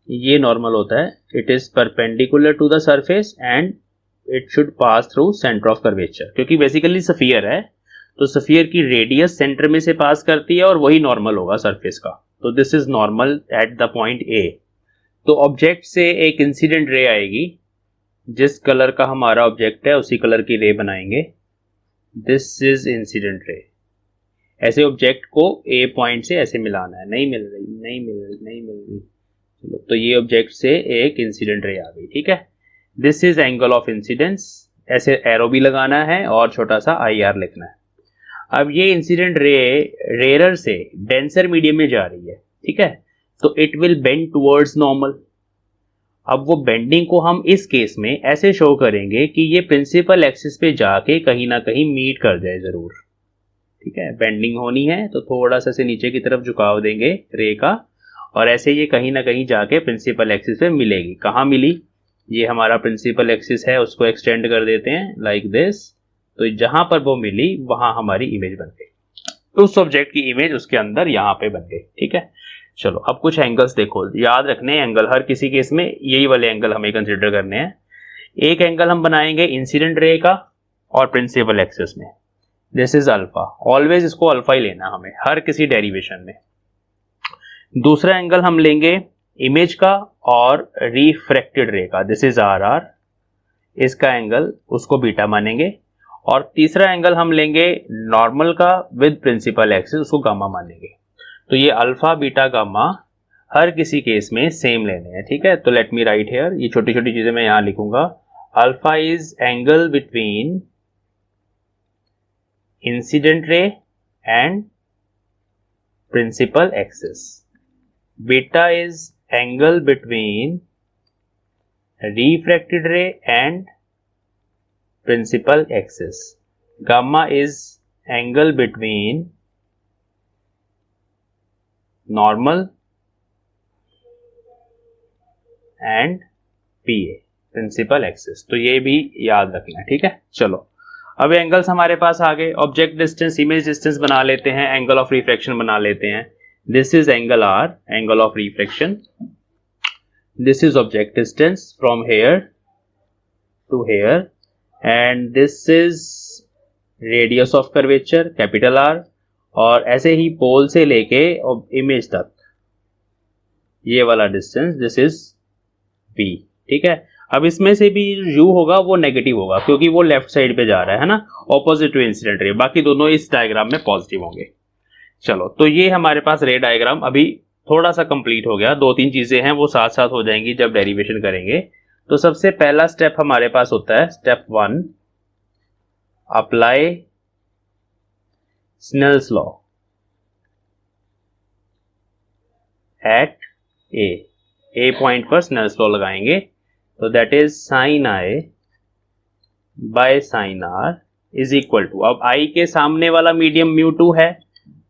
Speaker 1: ये नॉर्मल होता है, it is perpendicular to the surface and it should pass through centre of curvature. क्योंकि बेसिकली सफियर है तो सफियर की रेडियस सेंटर में से पास करती है और वही नॉर्मल होगा सरफेस का। तो this is normal at the point A. तो ऑब्जेक्ट से एक इंसिडेंट रे आएगी, जिस कलर का हमारा ऑब्जेक्ट है उसी कलर की रे बनाएंगे। दिस इज इंसिडेंट रे। ऐसे ऑब्जेक्ट को ए पॉइंट से ऐसे मिलाना है, नहीं मिल रही, नहीं मिल रही, नहीं मिल रही, चलो, तो ये ऑब्जेक्ट से एक इंसिडेंट रे आ गई, ठीक है। This is angle of incidence, ऐसे एरो भी लगाना है और छोटा सा IR लिखना है। अब ये इंसिडेंट रे रेयर से डेंसर मीडियम में जा रही है, ठीक है, तो it will bend towards normal. अब वो बेंडिंग को हम इस केस में ऐसे शो करेंगे कि ये प्रिंसिपल एक्सिस पे जाके कहीं ना कहीं मीट कर जाए जरूर, ठीक है। बेंडिंग होनी है तो थोड़ा सा से नीचे की तरफ झुकाव देंगे रे का, और ऐसे ये कहीं ना कहीं जाके प्रिंसिपल एक्सिस पे मिलेगी। कहाँ मिली, ये हमारा प्रिंसिपल एक्सिस है, उसको एक्सटेंड कर देते हैं लाइक दिस। तो जहां पर वो मिली वहां हमारी इमेज बन गई, उस ऑब्जेक्ट की इमेज उसके अंदर यहां पे बन गई, ठीक है। चलो अब कुछ एंगल्स देखो, याद रखने एंगल, हर किसी केस में यही वाले एंगल हमें कंसिडर करने हैं। एक एंगल हम बनाएंगे इंसिडेंट रे का और प्रिंसिपल एक्सिस में, दिस इज अल्फा। ऑलवेज इसको अल्फा ही लेना हमें हर किसी डेरिवेशन में। दूसरा एंगल हम लेंगे इमेज का और रिफ्रैक्टेड रे का, दिस इज RR। इसका एंगल उसको बीटा मानेंगे। और तीसरा एंगल हम लेंगे नॉर्मल का विद प्रिंसिपल एक्सिस, उसको गामा मानेंगे। तो ये अल्फा बीटा गामा हर किसी केस में सेम लेने हैं, ठीक है। तो लेट मी राइट हियर, ये छोटी छोटी चीजें मैं यहां लिखूंगा। Alpha is angle between incident ray and principal axis, beta is angle between refracted ray and principal axis. Gamma is angle between normal and PA, principal axis. तो ये भी याद रखना है, ठीक है। चलो अब एंगल्स हमारे पास आ गए। ऑब्जेक्ट डिस्टेंस, इमेज डिस्टेंस बना लेते हैं, एंगल ऑफ रिफ्रैक्शन बना लेते हैं। This is angle R, angle of refraction. This is object distance from here to here, and this is radius of curvature capital R, और ऐसे ही पोल से लेके इमेज तक ये वाला डिस्टेंस, दिस इज P, ठीक है। अब इसमें से भी u होगा वो नेगेटिव होगा क्योंकि वो लेफ्ट साइड पे जा रहा है ना, ऑपोजिट टू इंसिडेंट रे। बाकी दोनों इस डायग्राम में पॉजिटिव होंगे। चलो तो ये हमारे पास रे डायग्राम अभी थोड़ा सा कंप्लीट हो गया। 2-3 चीजें हैं वो साथ साथ हो जाएंगी जब डेरिवेशन करेंगे। तो सबसे पहला स्टेप हमारे पास होता है step 1, apply Snell's law at a point पर स्नेल्स लॉ लगाएंगे। तो that is sine I by sine R is equal to, अब आई के सामने वाला मीडियम μ2 है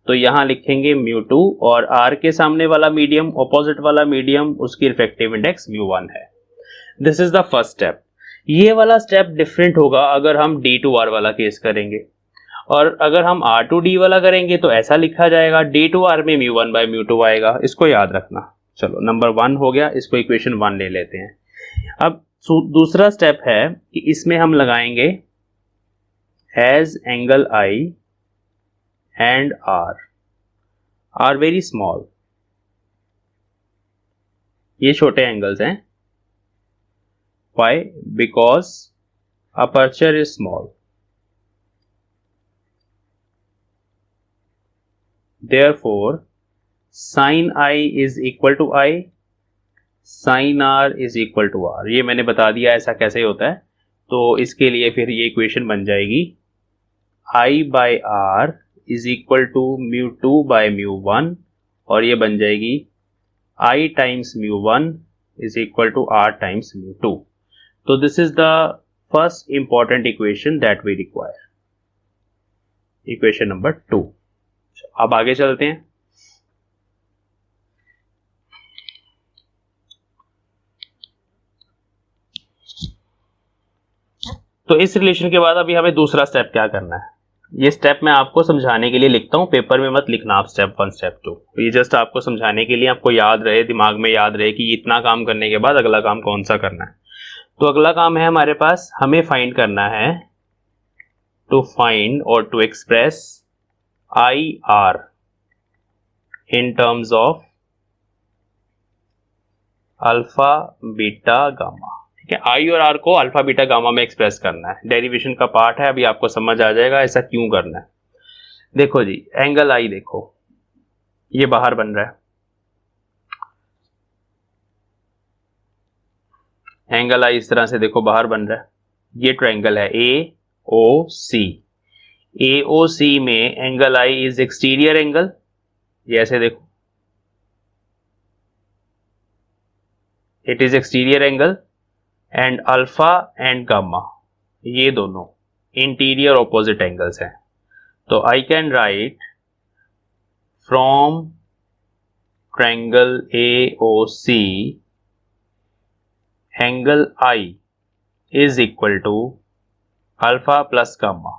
Speaker 1: तो यहां लिखेंगे μ2, और आर के सामने वाला मीडियम, ऑपोजिट वाला मीडियम, उसकी रिफ्रैक्टिव इंडेक्स μ1 है। This is the first step. ये वाला स्टेप डिफरेंट होगा अगर हम D2R वाला केस करेंगे, और अगर हम R2D वाला करेंगे तो ऐसा लिखा जाएगा, D2R में μ1 बाय μ2 आएगा। इसको याद रखना। चलो नंबर 1 हो गया, इसको इक्वेशन 1 ले लेते हैं। अब दूसरा स्टेप है कि इसमें हम लगाएंगे as angle I and R very small, ये छोटे एंगल्स हैं। Why? Because aperture is small. Therefore, sin I is equal to I, sin R is equal to R। ये मैंने बता दिया ऐसा कैसे होता है। तो इसके लिए फिर ये इक्वेशन बन जाएगी I by R is equal to μ2 by μ1, और ये बन जाएगी I times μ1 is equal to R times μ2। So this is the first important equation that we require, equation number 2। अब आगे चलते हैं। तो इस रिलेशन के बाद अभी हमें दूसरा स्टेप क्या करना है, ये स्टेप मैं आपको समझाने के लिए लिखता हूं, पेपर में मत लिखना आप स्टेप 1 स्टेप 2। ये जस्ट आपको समझाने के लिए, आपको याद रहे, दिमाग में याद रहे कि इतना काम करने के बाद अगला काम कौन सा करना है। तो अगला काम है हमारे पास, हमें फाइंड करना है, टू फाइंड और to express I R in terms of alpha beta gamma. ठीक है, आई और आर को अल्फा बीटा गामा में एक्सप्रेस करना है। डेरिवेशन का पार्ट है, अभी आपको समझ आ जाएगा ऐसा क्यों करना है। देखो जी, एंगल आई देखो, ये बाहर बन रहा है, एंगल आई इस तरह से देखो बाहर बन रहा है। ये ट्रायंगल है AOC। AOC में angle I is exterior angle, ये ऐसे देखो, it is exterior angle, and alpha and gamma ये दोनों इंटीरियर ऑपोजिट एंगल्स हैं। तो I can write from triangle AOC angle I is equal to alpha plus gamma.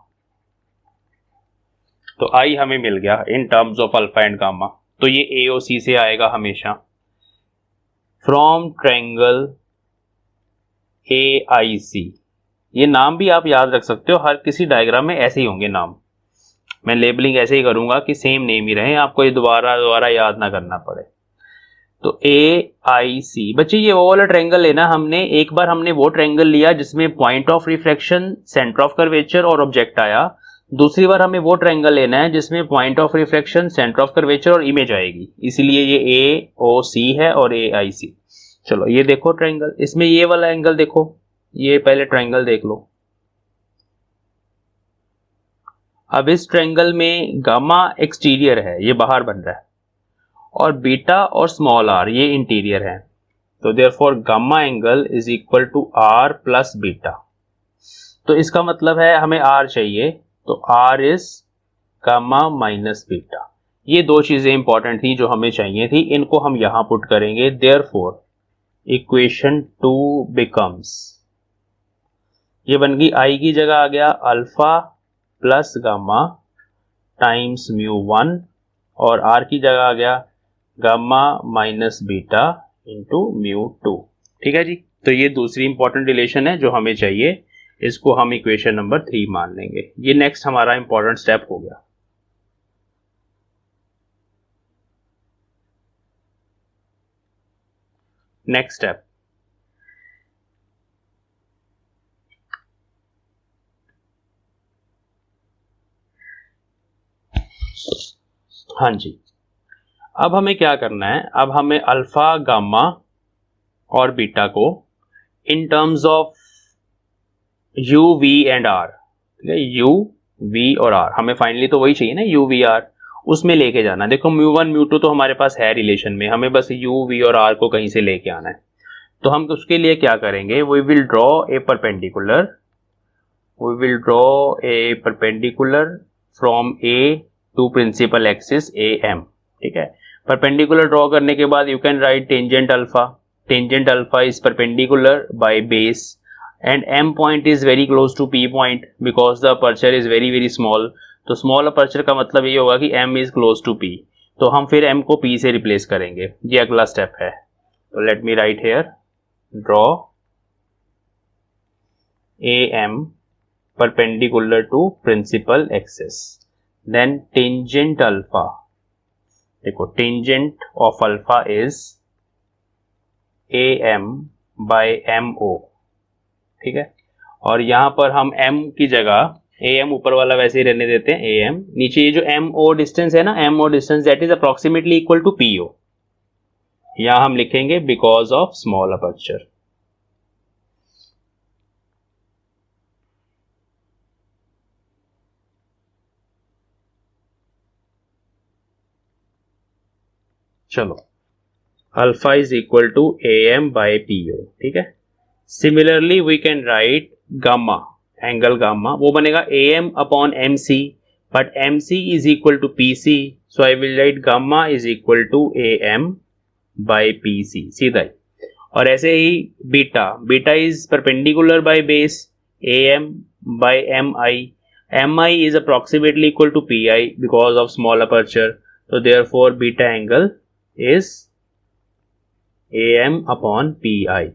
Speaker 1: तो I हमें मिल गया in terms of alpha and gamma, तो ये AOC से आएगा हमेशा। फ्रॉम ट्रायंगल AIC, ये नाम भी आप याद रख सकते हो, हर किसी डायग्राम में ऐसे ही होंगे नाम। मैं लेबलिंग ऐसे ही करूंगा कि सेम नेम ही रहे, आपको ये दोबारा याद ना करना पड़े। तो AIC बच्चे, ये वो वाला ट्रायंगल लेना हमने। एक बार हमने वो ट्रायंगल लिया जिसमें point of refraction, centre of curvature और ऑब्जेक्ट आया। दूसरी बार हमें वो ट्रायंगल लेना है जिसमें point of refraction, centre of curvature और इमेज आएगी, इसीलिए ये AOC है और AIC। चलो ये देखो ट्रायंगल, इसमें ये वाला एंगल देखो, ये पहले ट्रायंगल देख लो। अब इस ट्रायंगल में गामा एक्सटीरियर है, ये बाहर बन रहा है, और बीटा और स्मॉल r ये इंटीरियर है। तो therefore gamma angle is equal to r plus beta. तो इसका मतलब है हमें R चाहिए, तो R is gamma minus beta. ये दो चीजें इंपॉर्टेंट थी जो हमें चाहिए थी, इनको हम यहां पुट करेंगे। देयरफॉर इक्वेशन 2 बिकम्स, ये बन गई I की जगह आ गया alpha plus gamma times mu 1 और R की जगह आ गया gamma minus beta into mu 2। ठीक है जी, तो ये दूसरी इंपॉर्टेंट रिलेशन है जो हमें चाहिए, इसको हम इक्वेशन नंबर 3 मान लेंगे। ये नेक्स्ट हमारा इंपॉर्टेंट स्टेप हो गया। नेक्स्ट स्टेप, हाँ जी, अब हमें क्या करना है, अब हमें अल्फा गामा और बीटा को इन terms of u v and r, ठीक है, u v और r हमें फाइनली तो वही चाहिए ना, u v r, उसमें लेके जाना। देखो μ1 μ2 तो हमारे पास है रिलेशन में, हमें बस u v और r को कहीं से लेके आना है। तो हम उसके लिए क्या करेंगे, we will draw a perpendicular from a to principal axis am। ठीक है, परपेंडिकुलर ड्रॉ करने के बाद you can write tangent alpha is perpendicular by base and m point is very close to p point because the aperture is very small। तो small aperture का मतलब ये होगा कि m is close to p, तो हम फिर m को p से रिप्लेस करेंगे। ये अगला स्टेप है। तो let me write here, draw am perpendicular to principal axis, then tangent alpha, देखो tangent of alpha is am by mo। ठीक है, और यहां पर हम m की जगह am ऊपर वाला वैसे ही रहने देते हैं, am नीचे ये जो mo डिस्टेंस है ना, mo distance that is approximately equal to po, यहां हम लिखेंगे बिकॉज ऑफ स्मॉल अपर्चर। चलो, alpha is equal to am by po। ठीक है, similarly we can write gamma, angle gamma वो बनेगा am upon mc, but mc is equal to pc, so I will write gamma is equal to am by pc, सीधा ही। और ऐसे ही beta is perpendicular by base am by mi is approximately equal to pi because of small aperture, तो therefore beta angle is am upon pi।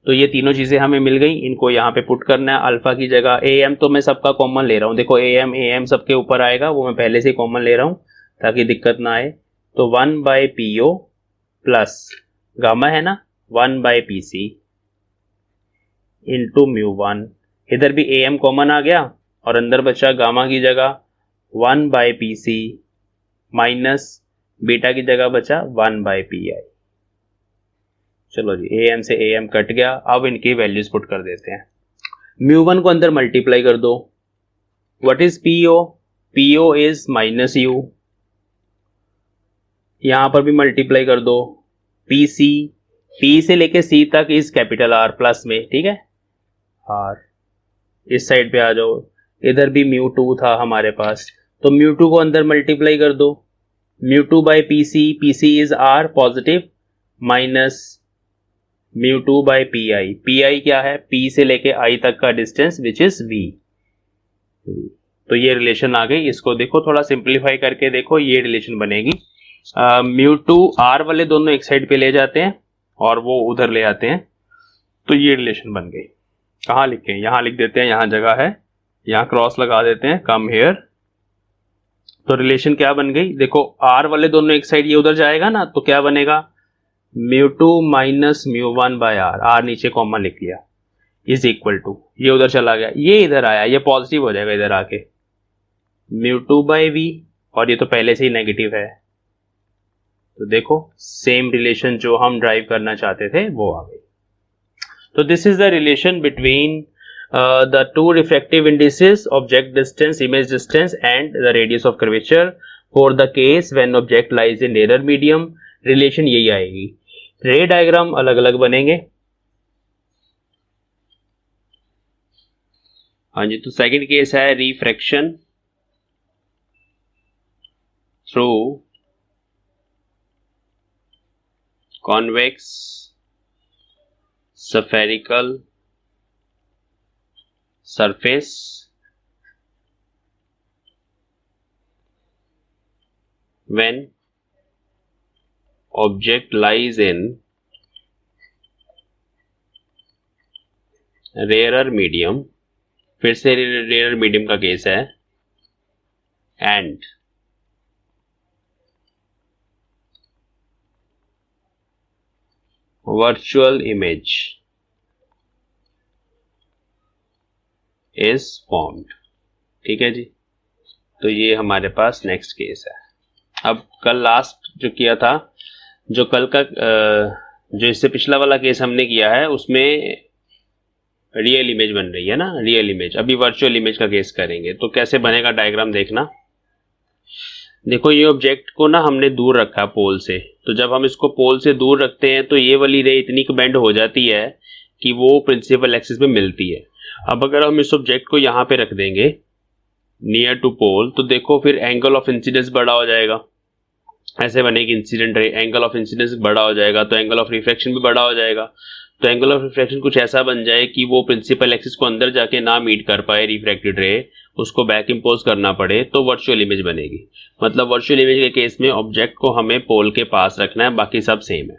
Speaker 1: तो ये तीनों चीजें हमें मिल गई, इनको यहाँ पे पुट करना है। अल्फा की जगह am तो मैं सबका कॉमन ले रहा हूँ, देखो am सबके ऊपर आएगा, वो मैं पहले से कॉमन ले रहा हूँ ताकि दिक्कत ना आए। तो 1 बाय po प्लस गामा है ना 1 बाय pc इंटू μ1, इधर भी am कॉमन आ गया और अंदर बचा गामा की जगह 1 बाय pc माइनस बीटा की जगह बचा 1 बाय pi। चलो जी, am से am कट गया, अब इनकी वैल्यूज पुट कर देते हैं। μ1 को अंदर मल्टीप्लाई कर दो, what is po is minus u, यहां पर भी मल्टीप्लाई कर दो। pc, p से लेके c तक इज कैपिटल R प्लस में, ठीक है, R। इस साइड पे आ जाओ, इधर भी μ2 था हमारे पास, तो μ2 को अंदर मल्टीप्लाई कर दो, μ2 by pc is R positive minus μ2 by pi क्या है, p से लेके i तक का डिस्टेंस विच इज v। तो ये रिलेशन आ गई, इसको देखो थोड़ा सिंप्लीफाई करके देखो, ये रिलेशन बनेगी। μ2 r वाले दोनों एक साइड पे ले जाते हैं और वो उधर ले आते हैं, तो ये रिलेशन बन गई। कहाँ लिखें, यहां लिख देते हैं, यहां जगह है, यहां क्रॉस लगा देते हैं, कम हेयर। तो रिलेशन क्या बन गई, देखो r वाले दोनों एक साइड, ये उधर जाएगा ना, तो क्या बनेगा μ2 माइनस μ1 बाय r नीचे कॉमन लिख लिया, इज इक्वल टू, ये उधर चला गया, ये इधर आया, ये पॉजिटिव हो जाएगा इधर आके, μ2 बाय v, और ये तो पहले से ही नेगेटिव है। तो देखो सेम रिलेशन जो हम ड्राइव करना चाहते थे वो आ गई। तो this is the relation between the two refractive indices, object distance, image distance and the radius of curvature for the case when object lies in error medium। Relation यही आएगी। रे डायग्राम अलग अलग बनेंगे। हाँ जी, तो सेकंड केस है refraction through convex spherical surface when object lies in rarer medium, फिर से रेयर मीडियम का केस है, and virtual image is formed. ठीक है जी, तो ये हमारे पास नेक्स्ट केस है। अब कल लास्ट जो किया था, जो कल का जो इससे पिछला वाला केस हमने किया है उसमें रियल इमेज बन रही है ना, रियल इमेज। अभी वर्चुअल इमेज का केस करेंगे, तो कैसे बनेगा डायग्राम देखना। देखो ये ऑब्जेक्ट को ना हमने दूर रखा पोल से, तो जब हम इसको पोल से दूर रखते हैं तो ये वाली रे इतनी बेंड हो जाती है कि वो प्रिंसिपल एक्सिस में मिलती है। अब अगर हम इस ऑब्जेक्ट को यहाँ पे रख देंगे नियर टू पोल, तो देखो फिर एंगल ऑफ इंसिडेंस बड़ा हो जाएगा, ऐसे बनेगी incident ray, angle of incidence बड़ा हो जाएगा तो एंगल ऑफ रिफ्रैक्शन भी बड़ा हो जाएगा। तो एंगल ऑफ रिफ्रैक्शन कुछ ऐसा बन जाए कि वो प्रिंसिपल एक्सिस को अंदर जाके ना मीट कर पाए रिफ्रैक्टेड रे, उसको बैक इंपोज करना पड़े, तो वर्चुअल इमेज बनेगी। मतलब वर्चुअल इमेज के केस में ऑब्जेक्ट को हमें पोल के पास रखना है, बाकी सब सेम है।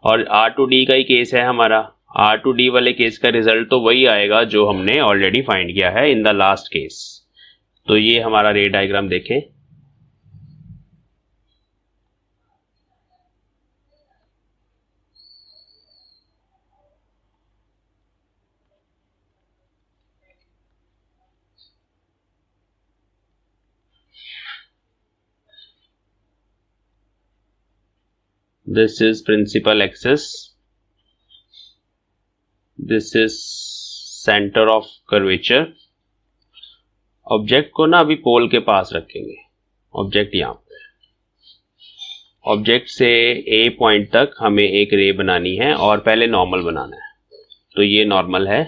Speaker 1: और R2D का ही केस है हमारा, R2D वाले केस का रिजल्ट तो वही आएगा जो हमने ऑलरेडी फाइंड किया है इन द लास्ट केस। तो ये हमारा रे डायग्राम देखें। This is principal axis, this is center of curvature। Object को ना अभी पोल के पास रखेंगे, ऑब्जेक्ट यहाँ पे, ऑब्जेक्ट से ए पॉइंट तक हमें एक रे बनानी है और पहले नॉर्मल बनाना है। तो ये नॉर्मल है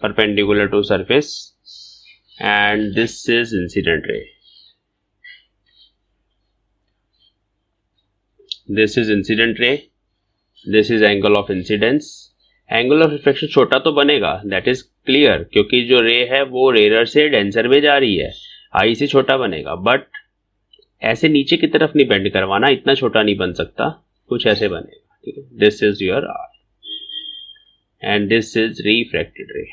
Speaker 1: perpendicular to surface, and this is incident ray, this is incident ray, this is angle of incidence. Angle of refraction छोटा तो बनेगा, दैट इज क्लियर, क्योंकि जो रे है वो रेयर से डेंसर में जा रही है, आई से छोटा बनेगा। बट ऐसे नीचे की तरफ नहीं बेंड करवाना, इतना छोटा नहीं बन सकता, कुछ ऐसे बनेगा। ठीक है, this is your R and this is refracted ray.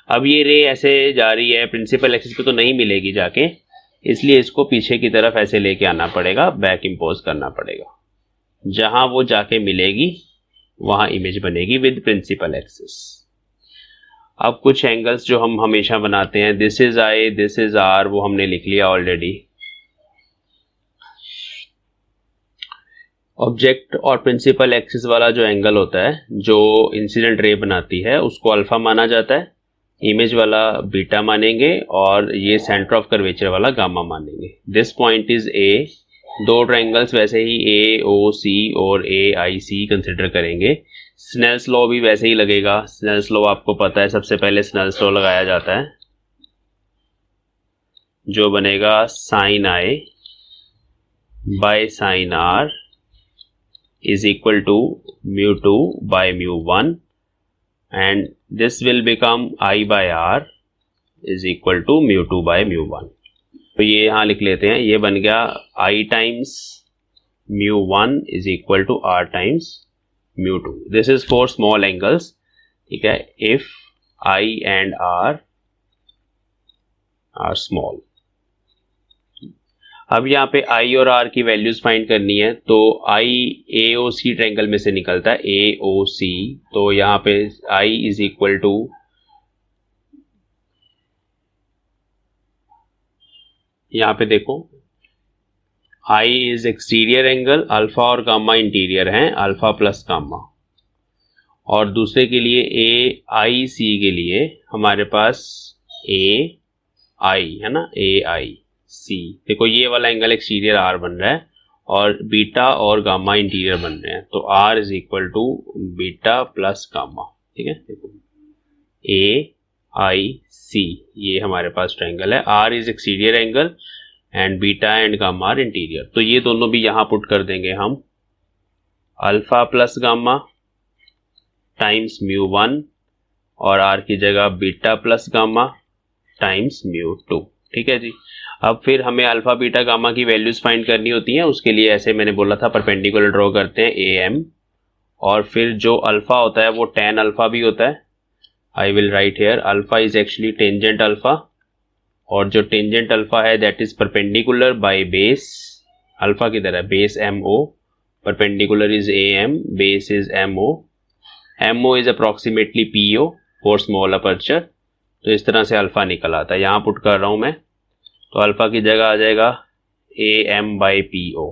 Speaker 1: अब ये रे ऐसे जा रही है, प्रिंसिपल एक्सिस पे तो नहीं मिलेगी जाके, इसलिए इसको पीछे की तरफ ऐसे लेके आना पड़ेगा, बैक इंपोज करना पड़ेगा। जहां वो जाके मिलेगी वहां इमेज बनेगी विद प्रिंसिपल एक्सिस। अब कुछ एंगल्स जो हम हमेशा बनाते हैं, this is I, this is R, वो हमने लिख लिया ऑलरेडी। ऑब्जेक्ट और प्रिंसिपल एक्सिस वाला जो एंगल होता है, जो इंसिडेंट रे बनाती है, उसको अल्फा माना जाता है, इमेज वाला बीटा मानेंगे, और ये सेंटर ऑफ कर्वेचर वाला गामा मानेंगे। This point is a. दो ट्रायंगल्स वैसे ही AOC और AIC कंसिडर करेंगे। स्नेल्स लॉ भी वैसे ही लगेगा। स्नेल्स लॉ आपको पता है, सबसे पहले स्नेल्स लॉ लगाया जाता है, जो बनेगा sine I by sine R is equal to μ2 by μ1, and this will become I by R is equal to μ2 by μ1। तो ये यहाँ लिख लेते हैं, ये बन गया I times μ1 is equal to R times μ2। This is for small angles. ठीक है, if I and R are small. अब यहाँ पे I और R की वैल्यूज फाइंड करनी है, तो I AOC ट्रायंगल में से निकलता है, AOC। तो यहाँ पे I इज इक्वल टू, यहाँ पे देखो I is exterior angle, alpha और गामा इंटीरियर हैं, अल्फा प्लस गामा। और दूसरे के लिए AIC के लिए हमारे पास AI है ना, AIC। देखो ये वाला एंगल एक्सटीरियर R बन रहा है और बीटा और गामा इंटीरियर बन रहे हैं, तो R is equal to beta plus gamma. ठीक है, देखो AIC ये हमारे पास ट्रायंगल है, R is exterior angle and beta and gamma are interior. तो ये दोनों भी यहां पुट कर देंगे हम, अल्फा प्लस गामा टाइम्स μ1 और R की जगह बीटा प्लस गामा टाइम्स μ2। ठीक है जी। अब फिर हमें अल्फा बीटा गामा की वैल्यूज फाइंड करनी होती हैं, उसके लिए ऐसे मैंने बोला था परपेंडिकुलर ड्रॉ करते हैं AM, और फिर जो अल्फा होता है वो tan अल्फा भी होता है। I will write here alpha is actually tangent alpha, और जो टेंजेंट अल्फा है that is perpendicular by base, alpha की तरह base MO, perpendicular is AM, base is MO is approximately PO for small aperture. तो इस तरह से alpha निकल आता है, यहाँ पुट कर रहा हूं मैं। तो अल्फा की जगह आ जाएगा AM/PO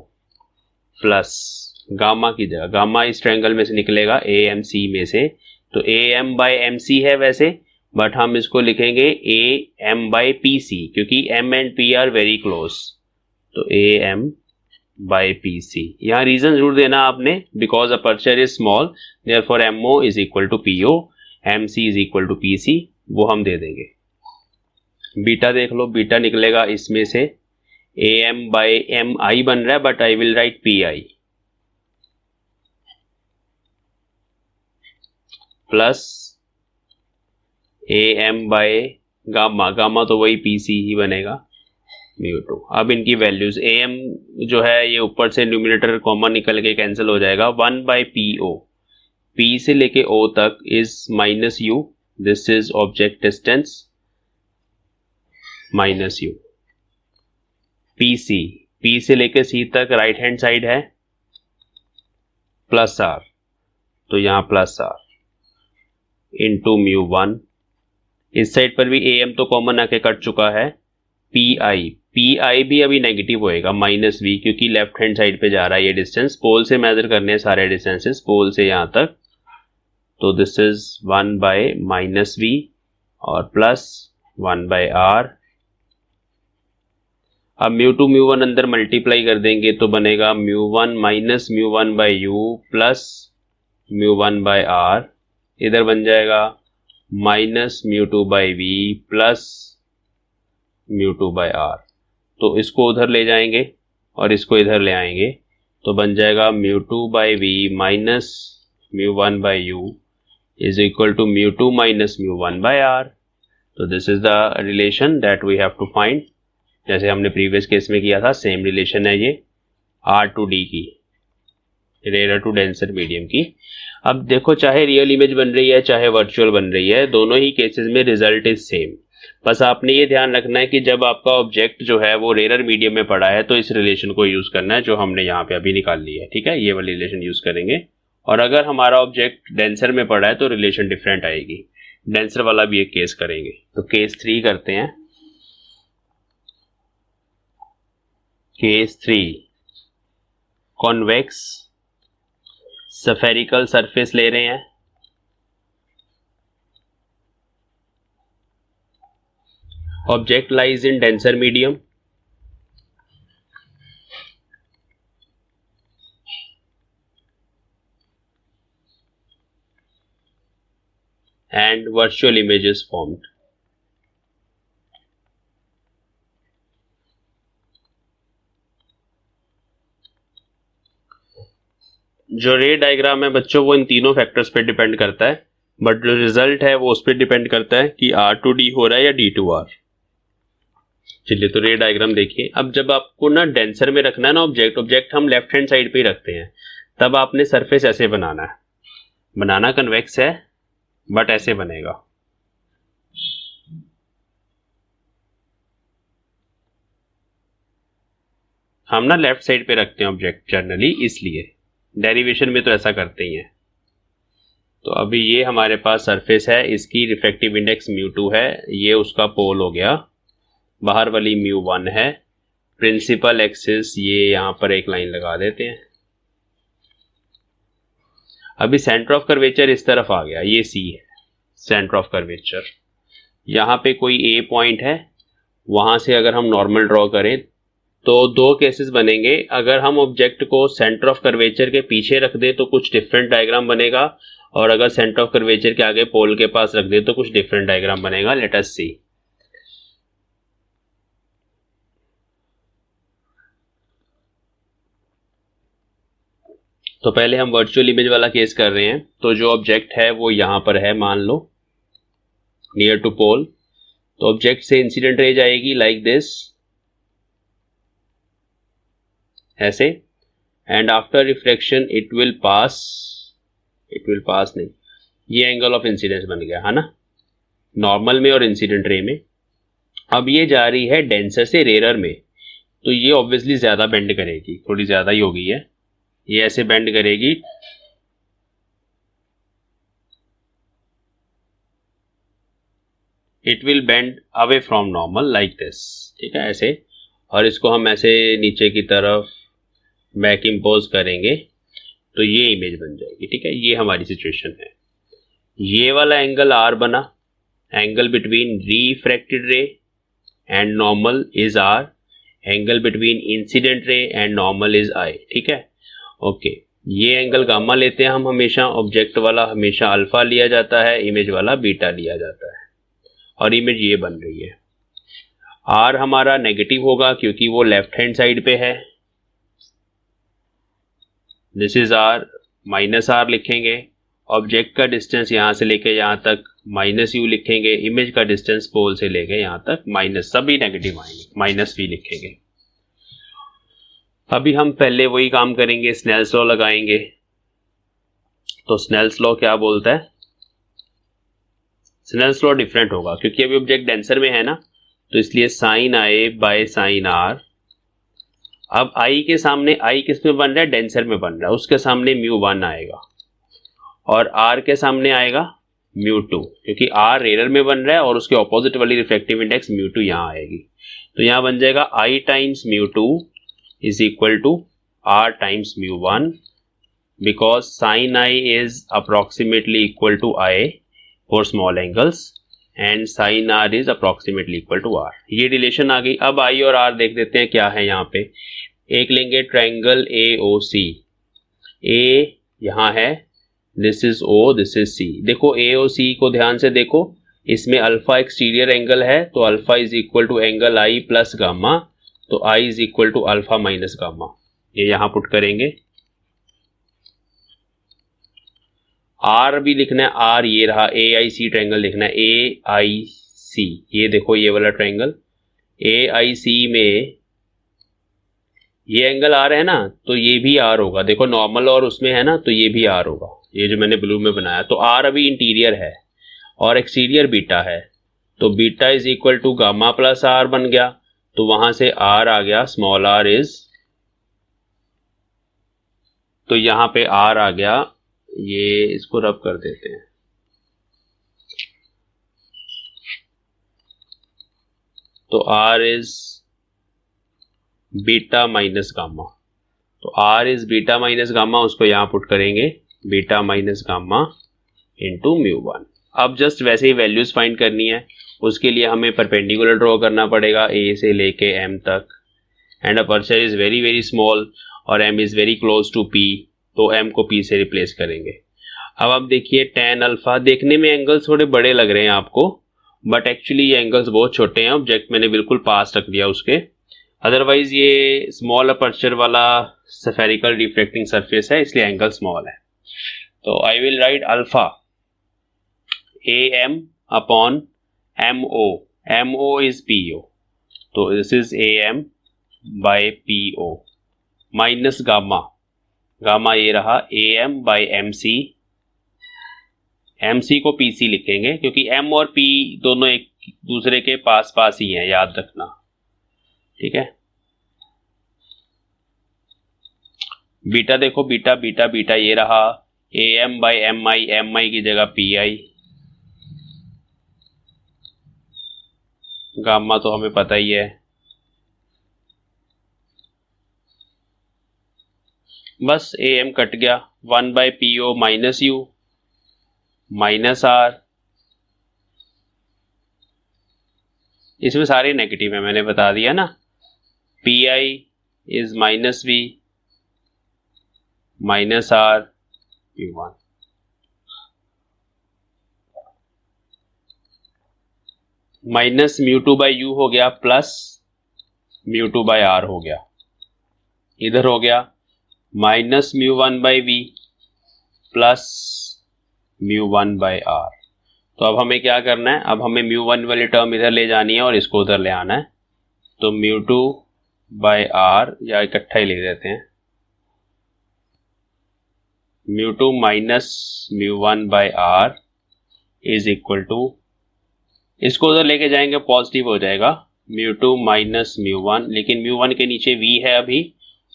Speaker 1: प्लस गामा की जगह, गामा इस ट्रायंगल में से निकलेगा AMC में से, तो AM/MC है वैसे, बट हम इसको लिखेंगे AM/PC क्योंकि M and P are very close, तो AM/PC। यहाँ रीजन जरूर देना आपने, because aperture is small therefore MO is equal to PO, MC is equal to PC, वो हम दे देंगे। बीटा देख लो, बीटा निकलेगा इसमें से AM/MI बन रहा है, but I will write PI plus AM/गामा, गामा तो वही PC ही बनेगा μ2। अब इनकी वैल्यूज, AM जो है ये ऊपर से न्यूमिनेटर कॉमन निकल के कैंसिल हो जाएगा, 1/PO, P से लेके O तक is -U, this is object distance -U। PC, P से लेके C तक राइट हैंड साइड है +R, तो यहां +R इंटू μ1। इस साइड पर भी AM तो कॉमन आके कट चुका है। PI भी अभी नेगेटिव होएगा -V, क्योंकि लेफ्ट हैंड साइड पे जा रहा है ये डिस्टेंस, पोल से मेजर करने हैं सारे डिस्टेंसेस, पोल से यहां तक, तो दिस इज 1/-V और प्लस 1/R। अब μ2 μ1 अंदर मल्टीप्लाई कर देंगे तो बनेगा μ1 माइनस μ1/U प्लस μ1/R, इधर बन जाएगा माइनस μ2/V प्लस μ2/R। तो इसको उधर ले जाएंगे और इसको इधर ले आएंगे, तो बन जाएगा μ2/V minus μ1/U is equal to μ2 minus μ1/R। तो this is the relation that we have to find, जैसे हमने प्रीवियस केस में किया था, सेम रिलेशन है ये R to D की, रेयर टू डेंसर मीडियम की। अब देखो, चाहे रियल इमेज बन रही है चाहे वर्चुअल बन रही है, दोनों ही केसेस में रिजल्ट इज सेम। बस आपने ये ध्यान रखना है कि जब आपका ऑब्जेक्ट जो है वो रेयर मीडियम में पड़ा है तो इस रिलेशन को यूज करना है जो हमने यहाँ पे अभी निकाल ली है। ठीक है, ये वाली रिलेशन यूज करेंगे। और अगर हमारा ऑब्जेक्ट डेंसर में पड़ा है तो रिलेशन डिफरेंट आएगी, डेंसर वाला भी एक केस करेंगे। तो केस 3 करते हैं। केस 3, कॉन्वेक्स स्फेरिकल सरफेस ले रहे हैं, object lies in denser medium, and virtual image is formed. जो रे डायग्राम है बच्चों वो इन तीनों फैक्टर्स पे डिपेंड करता है, बट जो रिजल्ट है वो उस पर डिपेंड करता है कि R to D हो रहा है या D to R। चलिए, तो रे डायग्राम देखिए। अब जब आपको ना डेंसर में रखना है ना ऑब्जेक्ट हम लेफ्ट हैंड साइड पे ही रखते हैं, तब आपने सरफेस ऐसे बनाना है, बनाना कन्वेक्स है बट ऐसे बनेगा। हम ना लेफ्ट साइड पे रखते हैं ऑब्जेक्ट जनरली, इसलिए डेरिवेशन में तो ऐसा करते ही हैं। तो अभी ये हमारे पास सरफेस है, इसकी रिफ्रैक्टिव इंडेक्स μ2 है, ये उसका पोल हो गया, बाहर वाली μ1 है, प्रिंसिपल एक्सिस ये यहां पर एक लाइन लगा देते हैं। अभी सेंटर ऑफ कर्वेचर इस तरफ आ गया, ये C है सेंटर ऑफ कर्वेचर। यहाँ पे कोई A पॉइंट है, वहां से अगर हम नॉर्मल ड्रॉ करें तो दो केसेस बनेंगे। अगर हम ऑब्जेक्ट को सेंटर ऑफ कर्वेचर के पीछे रख दें तो कुछ डिफरेंट डायग्राम बनेगा, और अगर सेंटर ऑफ कर्वेचर के आगे पोल के पास रख दे तो कुछ डिफरेंट डायग्राम बनेगा। लेट अस सी। तो पहले हम वर्चुअल इमेज वाला केस कर रहे हैं। तो जो ऑब्जेक्ट है वो यहां पर है, मान लो नियर टू पोल। तो ऑब्जेक्ट से इंसिडेंट रे जाएगी लाइक दिस, ऐसे, and after reflection it will pass नहीं, ये एंगल ऑफ इंसिडेंस बन गया है ना, नॉर्मल में और इंसिडेंट रे में। अब ये जा रही है डेंसर से रेयर में, तो ये ऑब्वियसली ज्यादा बेंड करेगी, थोड़ी ज्यादा ही हो गई है, ये ऐसे बेंड करेगी। It will bend away from normal like this, ठीक है, ऐसे। और इसको हम ऐसे नीचे की तरफ बैक इम्पोज करेंगे तो ये इमेज बन जाएगी, ठीक है। ये हमारी सिचुएशन है। ये वाला एंगल आर बना, angle between refracted ray and normal is R, angle between incident ray and normal is I, ठीक है, ओके। ये एंगल गामा लेते हैं हम हमेशा, ऑब्जेक्ट वाला हमेशा अल्फा लिया जाता है, इमेज वाला बीटा लिया जाता है, और इमेज ये बन रही है। आर हमारा नेगेटिव होगा क्योंकि वो लेफ्ट हैंड साइड पे है, this is R, minus R लिखेंगे। ऑब्जेक्ट का डिस्टेंस यहां से लेके यहां तक माइनस यू लिखेंगे, इमेज का डिस्टेंस पोल से लेके यहां तक माइनस, सभी नेगेटिव आएंगे, माइनस वी लिखेंगे। अभी हम पहले वही काम करेंगे, स्नेल्स लॉ लगाएंगे। तो स्नेल्स लॉ क्या बोलता है? स्नेल्स लॉ डिफरेंट होगा क्योंकि अभी ऑब्जेक्ट डेंसर में है ना, तो इसलिए sine I by sine R. अब आई के सामने, आई किस में बन रहा है? डेंसर में बन रहा है, उसके सामने म्यू 1 आएगा, और आर के सामने आएगा म्यू 2, क्योंकि आर रेयर में बन रहा है और उसके ऑपोजिट वाली रिफ्लेक्टिव इंडेक्स म्यू 2 यहां आएगी। तो यहां बन जाएगा आई times mu 2 is equal to r times mu 1, because sin I is approximately equal to I for small angles and sin r is approximately equal to r। ये relation आ गई। अब I और R देख देते हैं क्या है यहाँ पे। एक लेंगे ट्रायंगल AOC, A यहाँ है, this is O, this is C। देखो AOC को ध्यान से देखो, इसमें अल्फा एक्सटीरियर एंगल है, तो alpha is equal to angle I plus gamma, तो I is equal to alpha minus gamma. ये यहां पुट करेंगे। R भी लिखना है, R ये रहा, AIC ट्रायंगल लिखना है, AIC, ये देखो ये वाला ट्रायंगल AIC में ये एंगल R है ना, तो ये भी R होगा। देखो नॉर्मल और उसमें है ना, तो ये भी R होगा, ये जो मैंने ब्लू में बनाया। तो R अभी इंटीरियर है और एक्सटीरियर बीटा है, तो beta is equal to gamma plus R बन गया। तो वहां से R आ गया, स्मॉल r इज, तो यहां पे R आ गया, ये इसको रब कर देते हैं, तो R is beta minus gamma. तो R is beta minus gamma, उसको यहां पुट करेंगे, beta minus gamma into mu 1। अब जस्ट वैसे ही वैल्यूज फाइंड करनी है, उसके लिए हमें परपेंडिकुलर ड्रॉ करना पड़ेगा A से लेके M तक, and aperture is very very small और M is very close to P, तो M को P से रिप्लेस करेंगे। अब आप देखिए tan अल्फा, देखने में एंगल्स थोड़े बड़े लग रहे हैं आपको, बट एक्चुअली ये एंगल्स बहुत छोटे हैं, ऑब्जेक्ट मैंने बिल्कुल पास रख दिया उसके, अदरवाइज ये स्मॉल अपर्चर वाला स्फेरिकल रिफ्लेक्टिंग सरफेस है, इसलिए एंगल स्मॉल है। तो I will write alpha AM upon MO, MO is PO, तो this is AM by PO minus gamma, gamma ये रहा AM बाय MC, MC को PC लिखेंगे क्योंकि M और P दोनों एक दूसरे के पास पास ही हैं, याद रखना, ठीक है। बीटा देखो, बीटा बीटा बीटा ये रहा, AM बाय MI, MI की जगह PI, गामा तो हमें पता ही है। बस AM कट गया, 1 by PO minus U minus R, इसमें सारे नेगेटिव है, मैंने बता दिया ना। PI is minus V minus R P1। Minus mu two by U हो गया plus mu two by R हो गया, इधर हो गया minus mu one by V plus mu one by R. तो अब हमें क्या करना है, अब हमें म्यू वन वाली टर्म इधर ले जानी है और इसको उधर ले आना है। तो म्यू टू बाई आर या इकट्ठा ही ले देते हैं, mu two minus mu one by R is equal to, इसको उधर लेके जाएंगे पॉजिटिव हो जाएगा, mu two minus mu one, लेकिन म्यू वन के नीचे v है अभी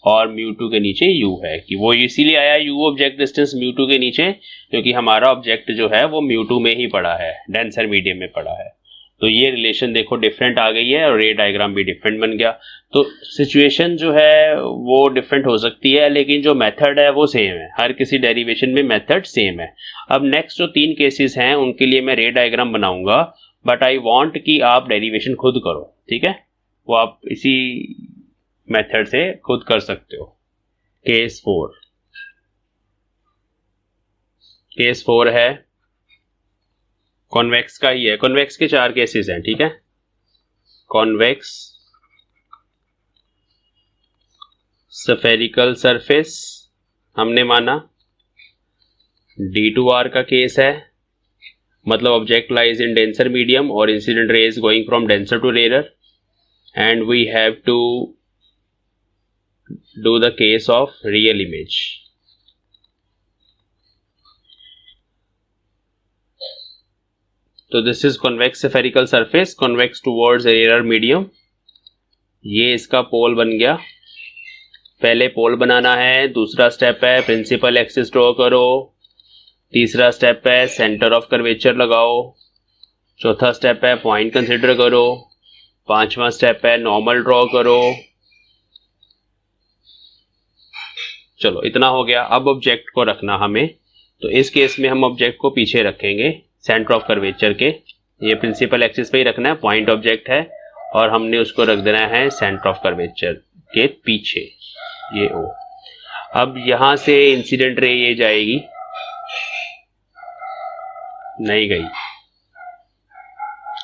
Speaker 1: और म्यू टू के नीचे u है, कि वो इसीलिए आया u object distance mu two के नीचे क्योंकि हमारा ऑब्जेक्ट जो है वो म्यू टू में ही पड़ा है, डेंसर मीडियम में पड़ा है। तो ये रिलेशन देखो डिफरेंट आ गई है और रे डायग्राम भी डिफरेंट बन गया। तो सिचुएशन जो है वो डिफरेंट हो सकती है लेकिन जो मेथड है वो सेम है, हर किसी डेरिवेशन में मेथड सेम है। अब नेक्स्ट जो 3 केसेस हैं उनके लिए मैं रे डायग्राम बनाऊंगा, बट आई वांट कि आप डेरिवेशन खुद करो, ठीक है, वो आप इसी मेथड से खुद कर सकते हो। केस 4 है, कॉन्वेक्स का ही है, कॉन्वेक्स के 4 केसेस हैं, ठीक है। कॉन्वेक्स स्फेरिकल सरफेस हमने माना, D2R का केस है, मतलब object lies in denser medium और incident rays going from denser to rarer, and we have to do the case of real image. तो this is convex spherical surface convex towards rare medium, ये इसका पोल बन गया। पहले पोल बनाना है, दूसरा step है प्रिंसिपल एक्सिस ड्रॉ करो, तीसरा स्टेप है सेंटर ऑफ कर्वेचर लगाओ, चौथा स्टेप है पॉइंट कंसिडर करो, पांचवा स्टेप है नॉर्मल ड्रॉ करो। चलो इतना हो गया। अब ऑब्जेक्ट को रखना हमें, तो इस केस में हम ऑब्जेक्ट को पीछे रखेंगे सेंटर ऑफ कर्वेचर के, ये प्रिंसिपल एक्सिस पे ही रखना है, पॉइंट ऑब्जेक्ट है और हमने उसको रख देना है सेंटर ऑफ कर्वेचर के पीछे, ये O। अब यहां से इंसिडेंट रे ये जाएगी, नहीं गई,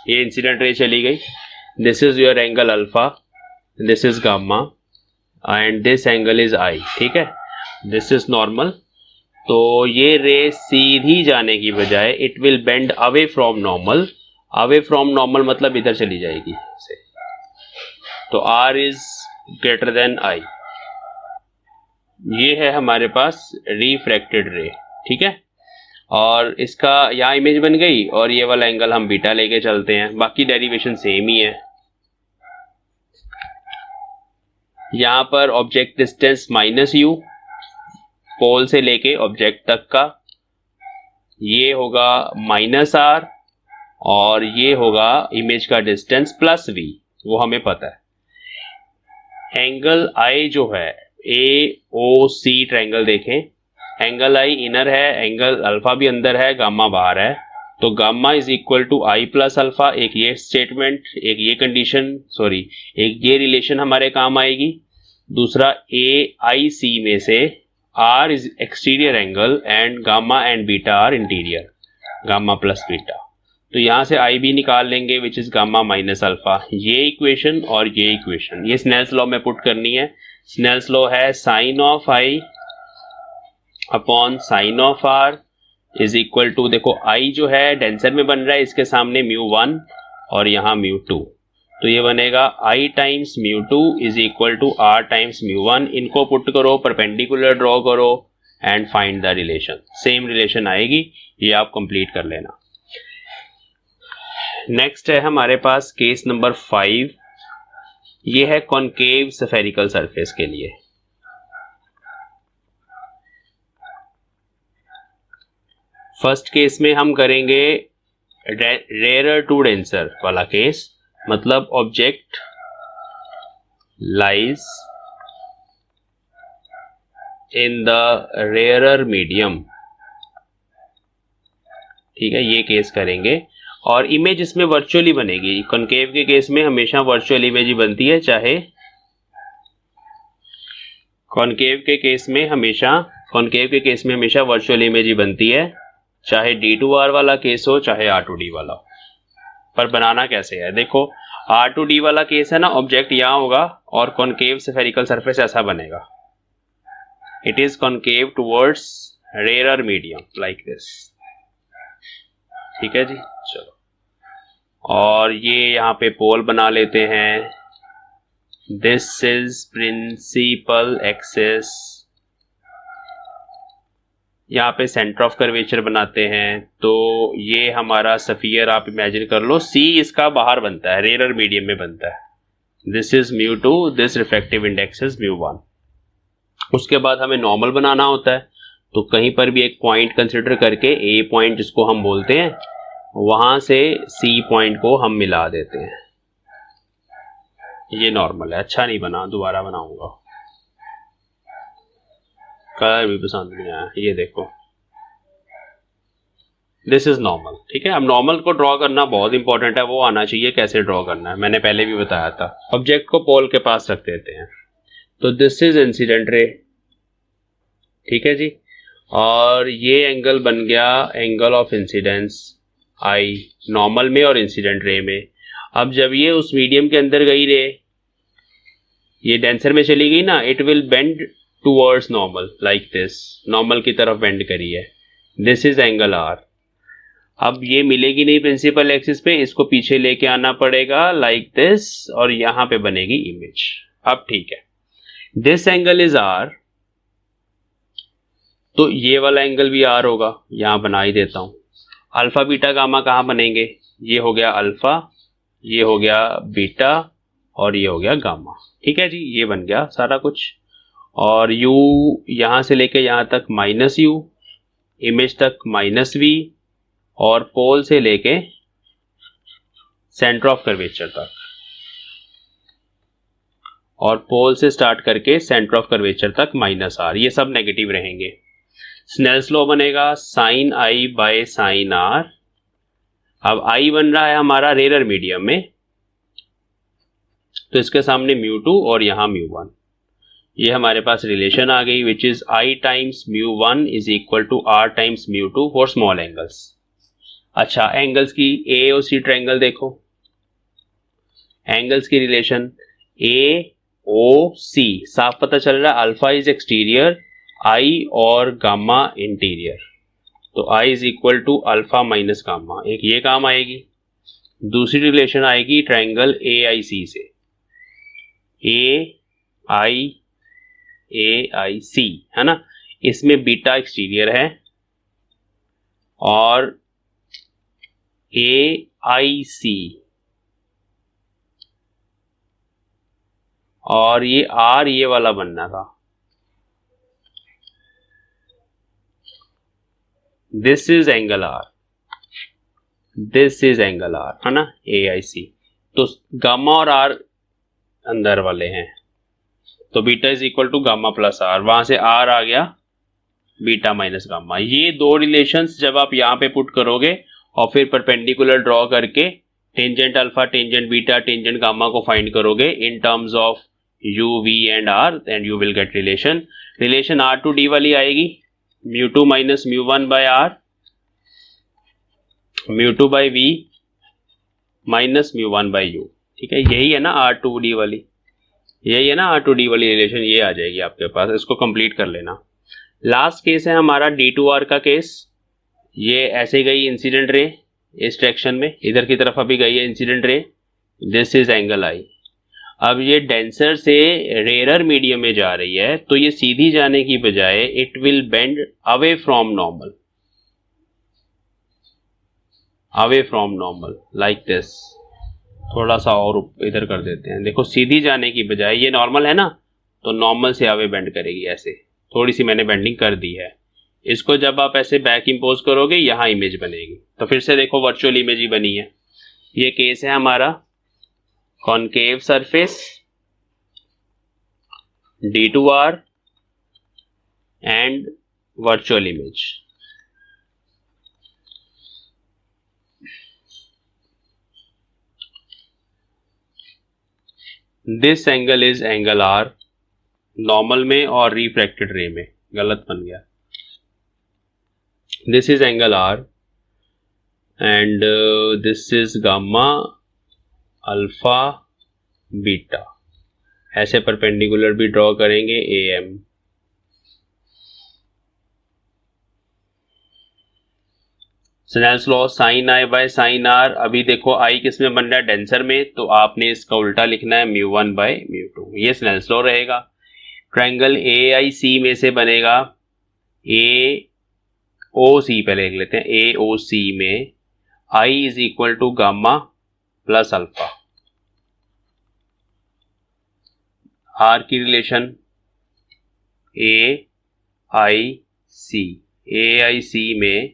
Speaker 1: ये इंसिडेंट रे चली गई। This is your angle alpha, this is gamma and this angle is I, ठीक है, दिस इज नॉर्मल। तो ये रे सीधी जाने की बजाय it will bend away from normal, away from normal मतलब इधर चली जाएगी से। तो R is greater than I, ये है हमारे पास रिफ्रैक्टेड रे, ठीक है। और इसका यहाँ इमेज बन गई और ये वाला एंगल हम बीटा लेके चलते हैं, बाकी डेरिवेशन सेम ही है। यहाँ पर ऑब्जेक्ट डिस्टेंस माइनस u, पोल से लेके ऑब्जेक्ट तक का, ये होगा माइनस R और ये होगा इमेज का डिस्टेंस प्लस v, वो हमें पता है। एंगल I जो है AOC ट्रायंगल देखें, एंगल I इनर है, एंगल अल्फा भी अंदर है, गामा बाहर है, तो gamma is equal to I plus alpha. एक ये स्टेटमेंट, एक ये कंडीशन, सॉरी एक ये रिलेशन हमारे काम आएगी। दूसरा AIC में से R is exterior angle and gamma and beta are interior, gamma plus beta. तो यहाँ से I भी निकाल लेंगे which is gamma minus alpha, ये इक्वेशन और ये इक्वेशन, ये स्नेल्स लॉ में पुट करनी है। स्नेल्स लॉ है sine of I upon sine of R is equal to, देखो I जो है डेंसर में बन रहा है, इसके सामने μ1 और यहाँ μ2, तो ये बनेगा I times μ2 is equal to R times μ1। इनको पुट करो, परपेंडिकुलर ड्रॉ करो and find the relation, same relation आएगी, ये आप कंप्लीट कर लेना। नेक्स्ट है हमारे पास केस नंबर 5, ये है कॉनकेव स्फेरिकल सरफेस के लिए। फर्स्ट केस में हम करेंगे रेयर टू डेंसर वाला केस, मतलब object lies in the rarer medium, ठीक है, ये केस करेंगे और इमेज इसमें वर्चुअली बनेगी। कॉनकेव के केस में हमेशा वर्चुअल इमेज ही बनती है, चाहे कॉनकेव के केस में हमेशा वर्चुअल इमेज ही बनती है, चाहे D2R वाला केस हो चाहे R2D वाला हो। पर बनाना कैसे है, देखो R2D वाला केस है ना, ऑब्जेक्ट यहाँ होगा और कॉनकेव स्फेरिकल सरफेस ऐसा बनेगा, it is concave towards rare medium like this. ठीक है जी, चलो, और ये यहाँ पे पोल बना लेते हैं, दिस इज प्रिंसिपल एक्सिस, यहाँ पे सेंटर ऑफ कर्वेचर बनाते हैं, तो ये हमारा सफियर आप इमेजिन कर लो, C इसका बाहर बनता है, रेयर मीडियम में बनता है, this is μ2, this refractive index is μ1। उसके बाद हमें नॉर्मल बनाना होता है, तो कहीं पर भी एक पॉइंट कंसिडर करके A पॉइंट जिसको हम बोलते हैं, वहां से C पॉइंट को हम मिला देते हैं। ये नॉर्मल है, अच्छा नहीं बना, दोबारा बनाऊंगा, कलर भी पसंद नहीं आया, ये देखो दिस इज नॉर्मल। ठीक है, अब नॉर्मल को ड्रॉ करना बहुत इंपॉर्टेंट है, वो आना चाहिए कैसे ड्रॉ करना है, मैंने पहले भी बताया था। ऑब्जेक्ट को पोल के पास रख देते हैं, तो दिस इज इंसिडेंट रे, ठीक है जी, और ये एंगल बन गया angle of incidence I normal में और इंसिडेंट रे में। अब जब ये उस मीडियम के अंदर गई रे, ये डेंसर में चली गई ना, it will bend towards normal like this, normal की तरफ बेंड करी है, दिस इज एंगल R। अब ये मिलेगी नहीं प्रिंसिपल एक्सिस पे, इसको पीछे लेके आना पड़ेगा लाइक दिस, और यहां पे बनेगी इमेज। अब ठीक है, दिस एंगल इज R, तो ये वाला एंगल भी R होगा, यहां बना ही देता हूं। अल्फा बीटा गामा कहां बनेंगे, ये हो गया अल्फा, ये हो गया बीटा, और ये हो गया गामा। ठीक है जी, ये बन गया सारा कुछ, और u यहां से लेके यहां तक -u, इमेज तक -v, और पोल से लेके सेंटर ऑफ कर्वेचर तक, और पोल से स्टार्ट करके सेंटर ऑफ कर्वेचर तक -r, ये सब नेगेटिव रहेंगे। स्नेल्स लॉ बनेगा sin I by sin R। अब I बन रहा है हमारा रेयर मीडियम में, तो इसके सामने μ2 और यहां μ1, ये हमारे पास रिलेशन आ गई, which is I times μ1 is equal to R times μ2 for small angles. अच्छा, एंगल्स की A और C ट्रायंगल देखो, एंगल्स की रिलेशन AOC, साफ पता चल रहा है अल्फा इज एक्सटीरियर, I और गामा इंटीरियर, तो I is equal to alpha minus gamma, एक ये काम आएगी। दूसरी रिलेशन आएगी ट्रायंगल AIC से, AIC है ना, इसमें बीटा एक्सटीरियर है और AIC, और ये R ये वाला बनना था, this is angle R, this is angle R है ना, AIC। तो गामा और R अंदर वाले हैं, तो beta is equal to gamma plus R, वहां से R आ गया बीटा माइनस गामा। ये दो रिलेशंस जब आप यहाँ पे पुट करोगे और फिर परपेंडिकुलर ड्रॉ करके tangent alpha, tangent beta, tangent gamma को फाइंड करोगे in terms of U, V and R, and you will get relation R2D वाली आएगी, μ2 minus μ1 by R, μ2 by V minus μ1 by U। ठीक है, यही है ना R2D वाली, यही है ना R2D वाली रिलेशन, ये आ जाएगी आपके पास, इसको कंप्लीट कर लेना। लास्ट केस है हमारा D2R का केस, ये ऐसे गई इंसिडेंट रे इस डायरेक्शन में, इधर की तरफ अभी गई है incident ray, this is angle I। अब ये डेंसर से रेयर मीडियम में जा रही है, तो ये सीधी जाने की बजाय it will bend away from normal, away from normal like this. थोड़ा सा और इधर कर देते हैं, देखो सीधी जाने की बजाय, ये नॉर्मल है ना, तो नॉर्मल से अवे बेंड करेगी, ऐसे थोड़ी सी मैंने बेंडिंग कर दी है। इसको जब आप ऐसे बैक इंपोज करोगे, यहां इमेज बनेगी, तो फिर से देखो वर्चुअल इमेज ही बनी है। ये केस है हमारा concave surface D2R and virtual image. This angle is angle R, normal में और रिफ्रैक्टेड रे में, गलत बन गया, this is angle R, and this is gamma alpha beta. ऐसे परपेंडिकुलर भी ड्रॉ करेंगे AM। Snell's law sine I by sine R। अभी देखो I किस में बन रहा है, डेंसर में, तो आपने इसका उल्टा लिखना है μ1 बाय μ2। ये स्नेल्स लॉ रहेगा। ट्रायंगल AIC में से बनेगा AOC, पहले लिख लेते हैं, AOC में I is equal to gamma plus alpha. R की रिलेशन AIC में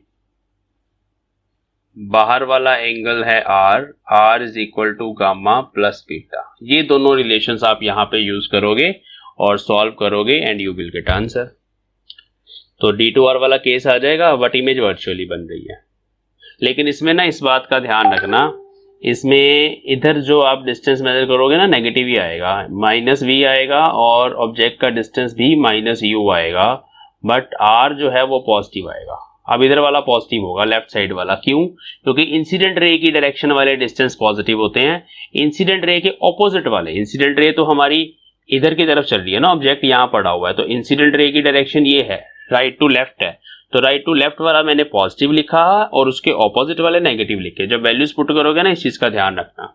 Speaker 1: बाहर वाला एंगल है R is equal to gamma plus beta. ये दोनों रिलेशंस आप यहां पे यूज करोगे और सॉल्व करोगे and you will get answer. तो D2R वाला केस आ जाएगा, बट इमेज वर्चुअली बन रही है। लेकिन इसमें ना इस बात का ध्यान रखना, इसमें इधर जो आप डिस्टेंस मेजर करोगे ना, नेगेटिव ही आएगा, -v आएगा, और ऑब्जेक्ट का डिस्टेंस भी -u आएगा, बट R जो है वो पॉजिटिव आएगा। अब इधर वाला पॉजिटिव होगा, लेफ्ट साइड वाला। क्यों? क्योंकि इंसिडेंट रे की डायरेक्शन वाले डिस्टेंस पॉजिटिव होते हैं। इंसिडेंट रे के ऑपोजिट वाले, इंसिडेंट रे तो हमारी इधर की तरफ चल रही है ना, ऑब्जेक्ट यहाँ पड़ा हुआ है, तो इंसिडेंट रे की डायरेक्शन ये है, राइट टू लेफ्ट है, तो राइट टू लेफ्ट वाला मैंने पॉजिटिव लिखा और उसके ऑपोजिट वाले नेगेटिव लिखे। जब वैल्यूज पुट करोगे ना, इस चीज का ध्यान रखना।